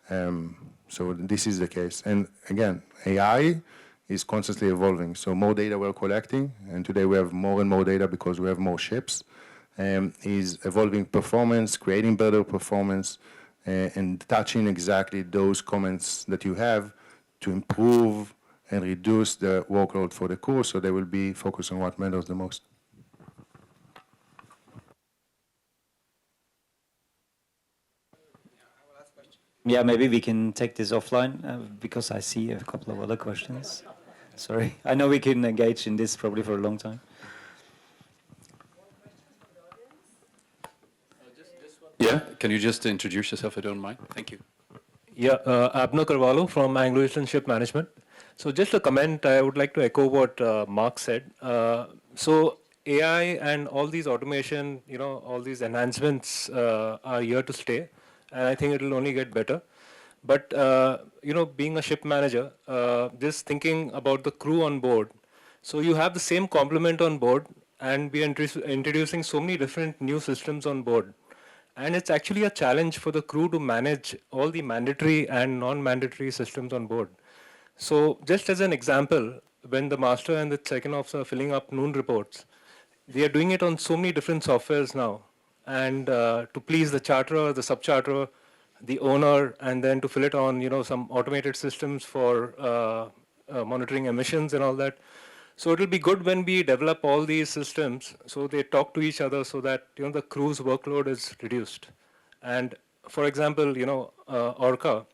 Speaker 6: So this is the case. And again, AI is constantly evolving. So more data we're collecting, and today we have more and more data because we have more ships, is evolving performance, creating better performance, and touching exactly those comments that you have to improve and reduce the workload for the crew, so they will be focused on what matters the most.
Speaker 8: Yeah, maybe we can take this offline because I see a couple of other questions. Sorry, I know we can engage in this probably for a long time.
Speaker 1: Yeah, can you just introduce yourself if you don't mind? Thank you.
Speaker 12: Yeah, Abner Carvalho from Anglo-Asian Ship Management. So just a comment, I would like to echo what Mark said. So AI and all these automation, all these enhancements are here to stay, and I think it will only get better. But, being a ship manager, just thinking about the crew on board, so you have the same complement on board, and we are introducing so many different new systems on board. And it's actually a challenge for the crew to manage all the mandatory and non-mandatory systems on board. So just as an example, when the master and the second officer are filling up noon reports, they are doing it on so many different softwares now. And to please the charterer, the sub-charterer, the owner, and then to fill it on, some automated systems for monitoring emissions and all that. So it'll be good when we develop all these systems so they talk to each other so that the crew's workload is reduced. And for example, Orca,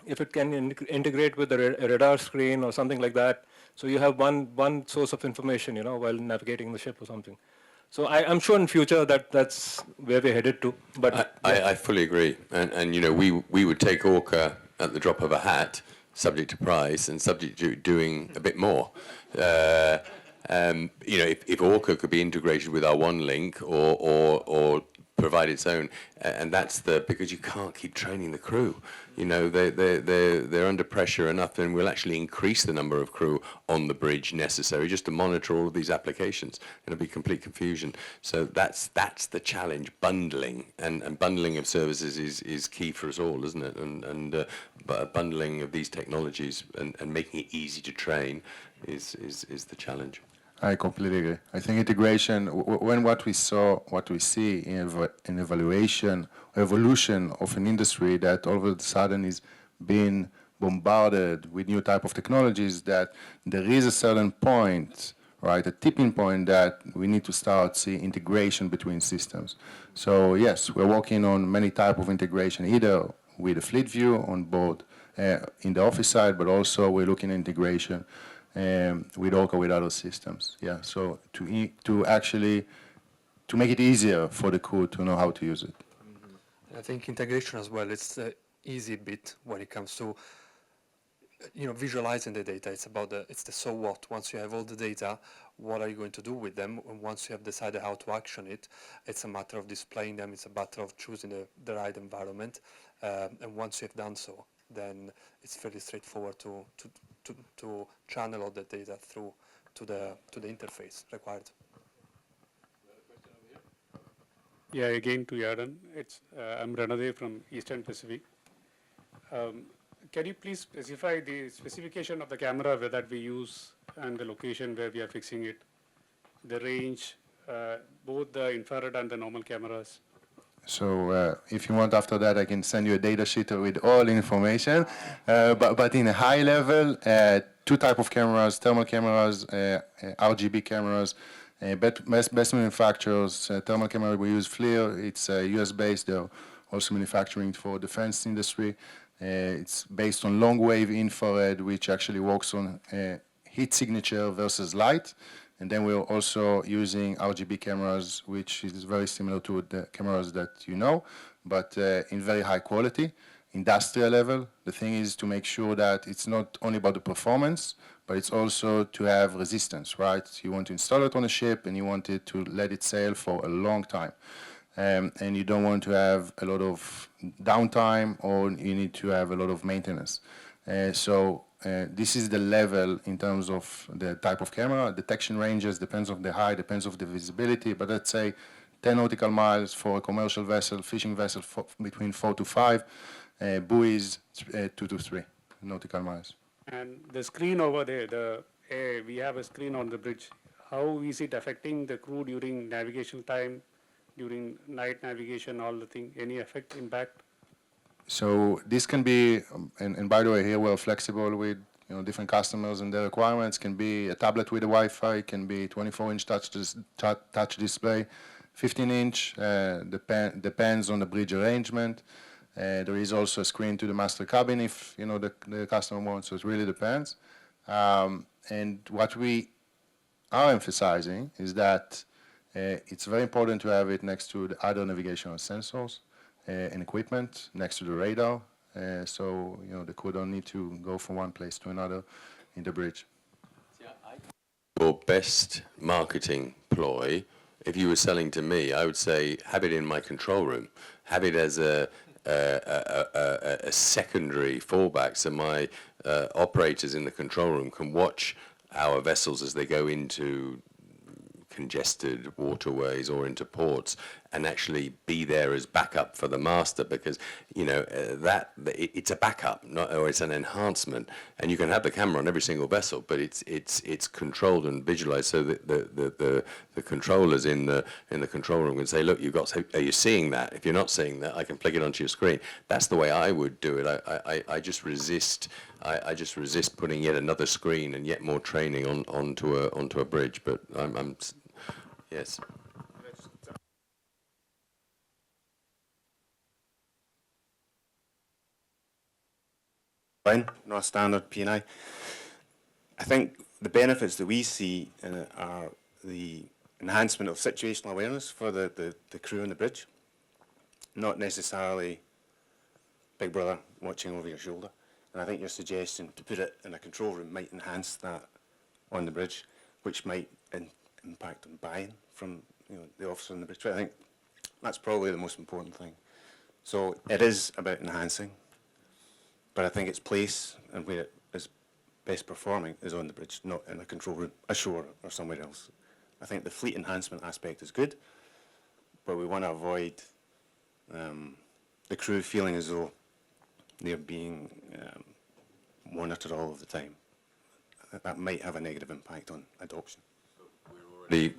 Speaker 12: if it can integrate with the radar screen or something like that, so you have one source of information, while navigating the ship or something. So I'm sure in future that's where we're headed to. But
Speaker 9: I fully agree, and we would take Orca at the drop of a hat, subject to price and subject to doing a bit more. If Orca could be integrated with our one link or provide its own, and that's because you can't keep training the crew. They're under pressure enough, and we'll actually increase the number of crew on the bridge necessary just to monitor all of these applications. It'll be complete confusion. So that's the challenge. Bundling and bundling of services is key for us all, isn't it? And bundling of these technologies and making it easy to train is the challenge.
Speaker 6: I completely agree. I think integration, when what we see in evolution of an industry that all of a sudden is being bombarded with new type of technologies, that there is a certain point, right, a tipping point that we need to start see integration between systems. So yes, we're working on many type of integration, either with a fleet view on board in the office side, but also we're looking at integration with Orca with other systems. Yeah, so to actually make it easier for the crew to know how to use it.
Speaker 7: I think integration as well, it's the easy bit when it comes to visualizing the data. It's the so what. Once you have all the data, what are you going to do with them? And once you have decided how to action it, it's a matter of displaying them. It's a matter of choosing the right environment. And once you have done so, then it's fairly straightforward to channel all the data through to the interface required.
Speaker 13: Yeah, again to Yaran. I'm Ranade from Eastern Pacific. Can you please specify the specification of the camera that we use and the location where we are fixing it, the range, both the infrared and the normal cameras,
Speaker 6: So if you want after that, I can send you a data sheet with all the information. But in a high level, two type of cameras, thermal cameras, RGB cameras, best manufacturers. Thermal camera, we use FLIR. It's US based. They're also manufacturing for defense industry. It's based on long wave infrared, which actually works on heat signature versus light. And then we're also using RGB cameras, which is very similar to the cameras that you know, but in very high quality, industrial level. The thing is to make sure that it's not only about the performance, but it's also to have resistance, right? You want to install it on a ship and you want it to let it sail for a long time. And you don't want to have a lot of downtime or you need to have a lot of maintenance. This is the level in terms of the type of camera. Detection ranges depends on the height, depends on the visibility, but let's say 10 nautical miles for a commercial vessel, fishing vessel between 4 to 5, buoys 2 to 3 nautical miles.
Speaker 13: And the screen over there, we have a screen on the bridge. How is it affecting the crew during navigation time, during night navigation, all the thing? Any effect, impact?
Speaker 6: So this can be, and by the way, here we're flexible with different customers and their requirements. Can be a tablet with a Wi-Fi, can be 24-inch touch display, 15-inch, depends on the bridge arrangement. There is also a screen to the master cabin if the customer wants, so it really depends. And what we are emphasizing is that it's very important to have it next to the other navigational sensors and equipment, next to the radar, so the crew don't need to go from one place to another in the bridge.
Speaker 9: Your best marketing ploy, if you were selling to me, I would say have it in my control room, have it as a secondary fallback, so my operators in the control room can watch our vessels as they go into congested waterways or into ports and actually be there as backup for the master, because it's a backup, or it's an enhancement, and you can have the camera on every single vessel, but it's controlled and visualized so that the controllers in the control room can say, look, are you seeing that? If you're not seeing that, I can plug it onto your screen. That's the way I would do it. I just resist putting yet another screen and yet more training onto a bridge, but I'm yes.
Speaker 14: Fine, not a standard P&I. I think the benefits that we see are the enhancement of situational awareness for the crew on the bridge, not necessarily Big Brother watching over your shoulder. And I think your suggestion to put it in a control room might enhance that on the bridge, which might impact on buying from the officer on the bridge. But I think that's probably the most important thing. So it is about enhancing, but I think its place and where it is best performing is on the bridge, not in a control room, ashore or somewhere else. I think the fleet enhancement aspect is good, but we want to avoid the crew feeling as though they're being monitored all of the time. That might have a negative impact on adoption.
Speaker 9: The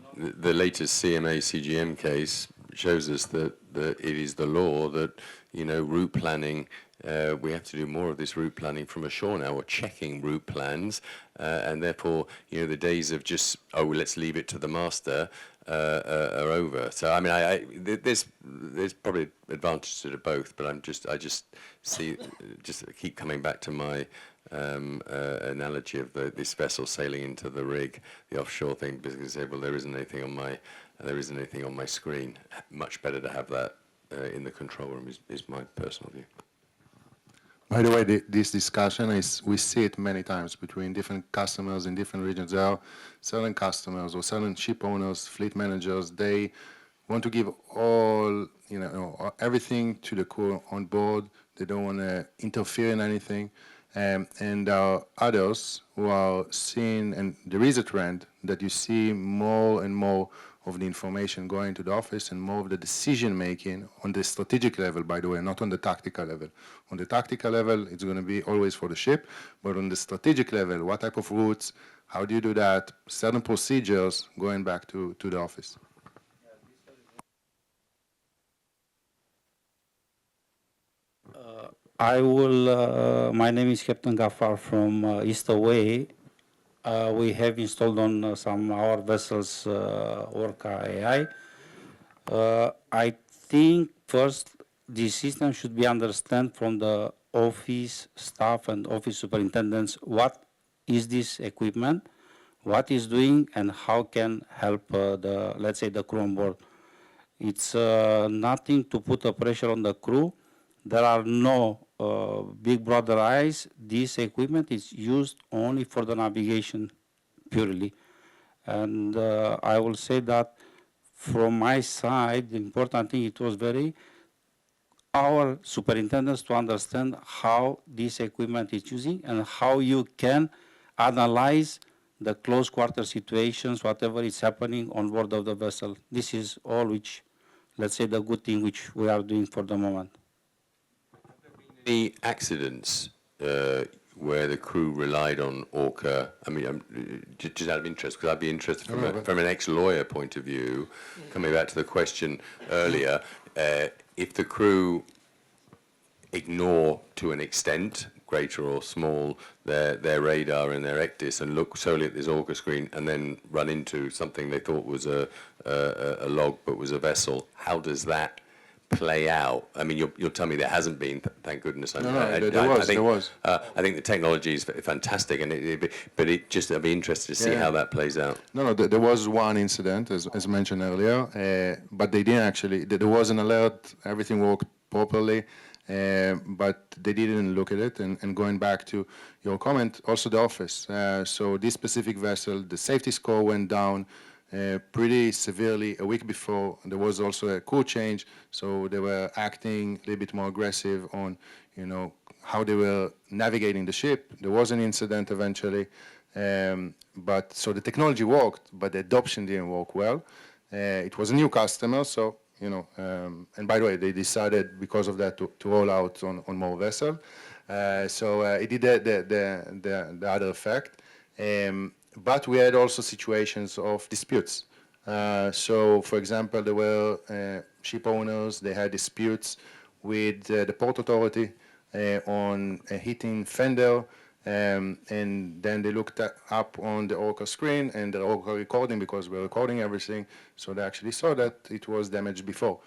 Speaker 9: latest CMA CGM case shows us that it is the law that route planning. We have to do more of this route planning from ashore now, or checking route plans, and therefore the days of just let's leave it to the master are over. So I mean, there's probably advantages to both, but I just keep coming back to my analogy of this vessel sailing into the rig, the offshore thing, because I say, well, there isn't anything on my screen. Much better to have that in the control room is my personal view.
Speaker 6: By the way, this discussion we see it many times between different customers in different regions. There are certain customers or certain ship owners, fleet managers, they want to give all, everything to the crew on board. They don't want to interfere in anything. And there are others who are seeing, and there is a trend that you see more and more of the information going to the office and more of the decision making on the strategic level, by the way, not on the tactical level. On the tactical level, it's going to be always for the ship, but on the strategic level, what type of routes, how do you do that, certain procedures going back to the office.
Speaker 15: I will, my name is Captain Gafar from East Away. We have installed on some our vessels Orca AI. I think first the system should be understand from the office staff and office superintendents what is this equipment, what is doing, and how can help the, let's say, the crew on board. It's nothing to put a pressure on the crew. There are no big brother eyes. This equipment is used only for the navigation purely. And I will say that from my side, the important thing, it was very our superintendents to understand how this equipment is using and how you can analyze the close quarter situations, whatever is happening on board of the vessel. This is all which, let's say, the good thing which we are doing for the moment.
Speaker 9: Any accidents where the crew relied on Orca? I mean, just out of interest, because I'd be interested from an ex-lawyer point of view, coming back to the question earlier, if the crew ignore to an extent, greater or small, their radar and their ECDIS and look solely at this Orca screen and then run into something they thought was a log but was a vessel, how does that play out? I mean, you'll tell me there hasn't been, thank goodness.
Speaker 6: There was.
Speaker 9: I think the technology is fantastic, and I'd be interested to see how that plays out.
Speaker 6: No, there was one incident, as mentioned earlier, but they didn't actually, there was an alert, everything worked properly, but they didn't look at it. And going back to your comment, also the office. So this specific vessel, the safety score went down pretty severely a week before. There was also a crew change, so they were acting a little bit more aggressive on, how they were navigating the ship. There was an incident eventually, but so the technology worked, but the adoption didn't work well. It was a new customer, so and by the way, they decided because of that to roll out on more vessels. So it did the other effect. But we had also situations of disputes. So, for example, there were ship owners, they had disputes with the Port Authority on a heating fender, and then they looked up on the Orca screen and the Orca recording, because we're recording everything, so they actually saw that it was damaged before.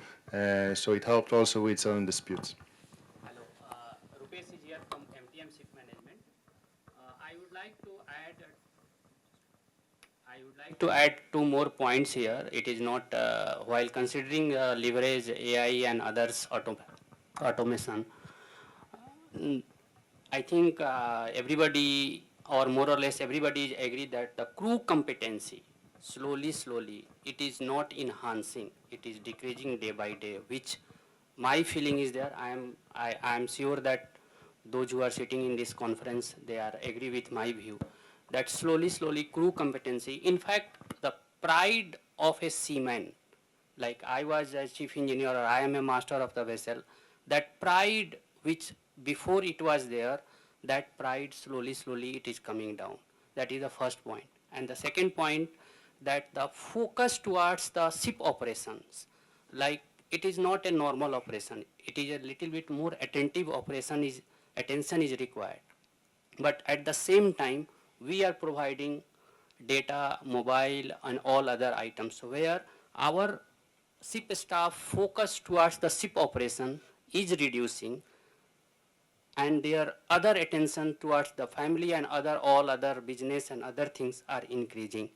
Speaker 6: So it helped also with certain disputes.
Speaker 16: Hello, Rupesh is here from MTM Ship Management. I would like to add two more points here. It is not, while considering leverage AI and others automation, I think everybody, or more or less everybody, agree that the crew competency, slowly, it is not enhancing, it is decreasing day by day, which my feeling is there. I am sure that those who are sitting in this conference, they are agree with my view, that slowly crew competency, in fact, the pride of a seaman, like I was a chief engineer or I am a master of the vessel, that pride which before it was there, that pride slowly it is coming down. That is the first point. And the second point, that the focus towards the ship operations, like it is not a normal operation, it is a little bit more attentive operation, attention is required. But at the same time, we are providing data, mobile, and all other items, where our ship staff focus towards the ship operation is reducing, and their other attention towards the family and all other business and other things are increasing.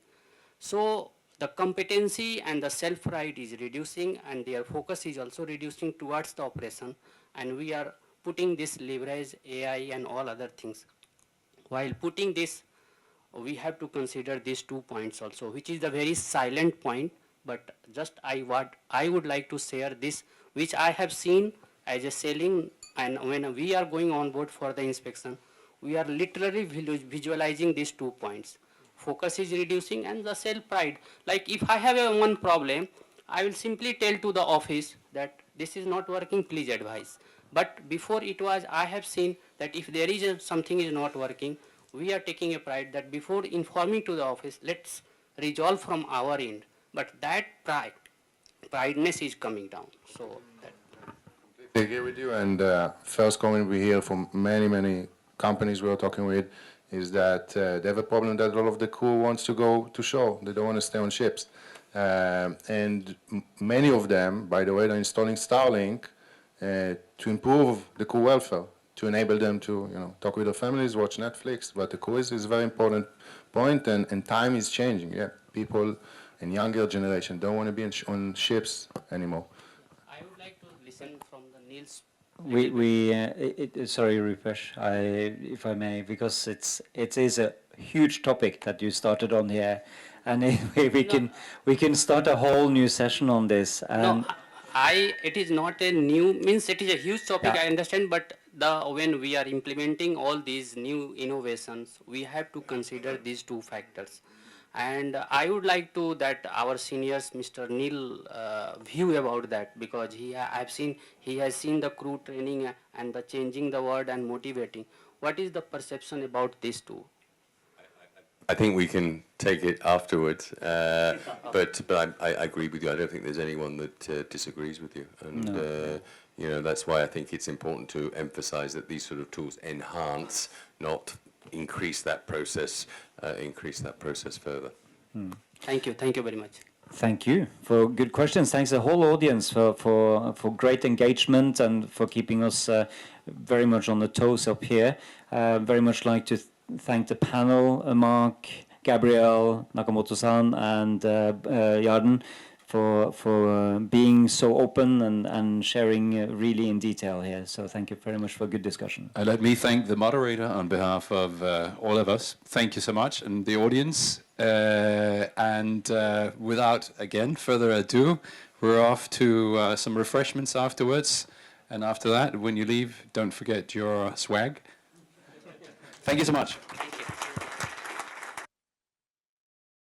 Speaker 16: So the competency and the self-pride is reducing, and their focus is also reducing towards the operation, and we are putting this leverage, AI and all other things. While putting this, we have to consider these 2 points also, which is the very silent point, but just I would like to share this, which I have seen as a sailing, and when we are going on board for the inspection, we are literally visualizing these 2 points. Focus is reducing and the self-pride. Like if I have one problem, I will simply tell to the office that this is not working, please advise. But before it was, I have seen that if there is something is not working, we are taking a pride that before informing to the office, let's resolve from our end. But that prideness is coming down. So that.
Speaker 6: I agree with you. And first comment we hear from many companies we are talking with is that they have a problem that a lot of the crew wants to go to shore. They don't want to stay on ships. And many of them, by the way, are installing Starlink to improve the crew welfare, to enable them to, talk with their families, watch Netflix. But the crew is a very important point, and time is changing. Yeah, people in younger generation don't want to be on ships anymore.
Speaker 16: I would like to listen from the Niels.
Speaker 8: Sorry, Rupesh, if I may, because it is a huge topic that you started on here, and we can start a whole new session on this. And
Speaker 16: It is not a new, means it is a huge topic,
Speaker 8: Yeah.
Speaker 16: I understand, but when we are implementing all these new innovations, we have to consider these two factors. And I would like to that our seniors, Mr. Neil, view about that, because he has seen the crew training and the changing the word and motivating. What is the perception about these two?
Speaker 9: I think we can take it afterwards, but I agree with you. I don't think there's anyone that disagrees with you, and that's why I think it's important to emphasise that these sort of tools enhance, not increase that process further.
Speaker 16: Thank you very much.
Speaker 8: Thank you for good questions. Thanks the whole audience for great engagement and for keeping us very much on the toes up here. Very much like to thank the panel, Mark, Gabrielle, Nakamoto-san, and Yarden for being so open and sharing really in detail here. So thank you very much for a good discussion.
Speaker 1: And let me thank the moderator on behalf of all of us. Thank you so much, and the audience. Without, again, further ado, we're off to some refreshments afterwards. And after that, when you leave, don't forget your swag. Thank you so much.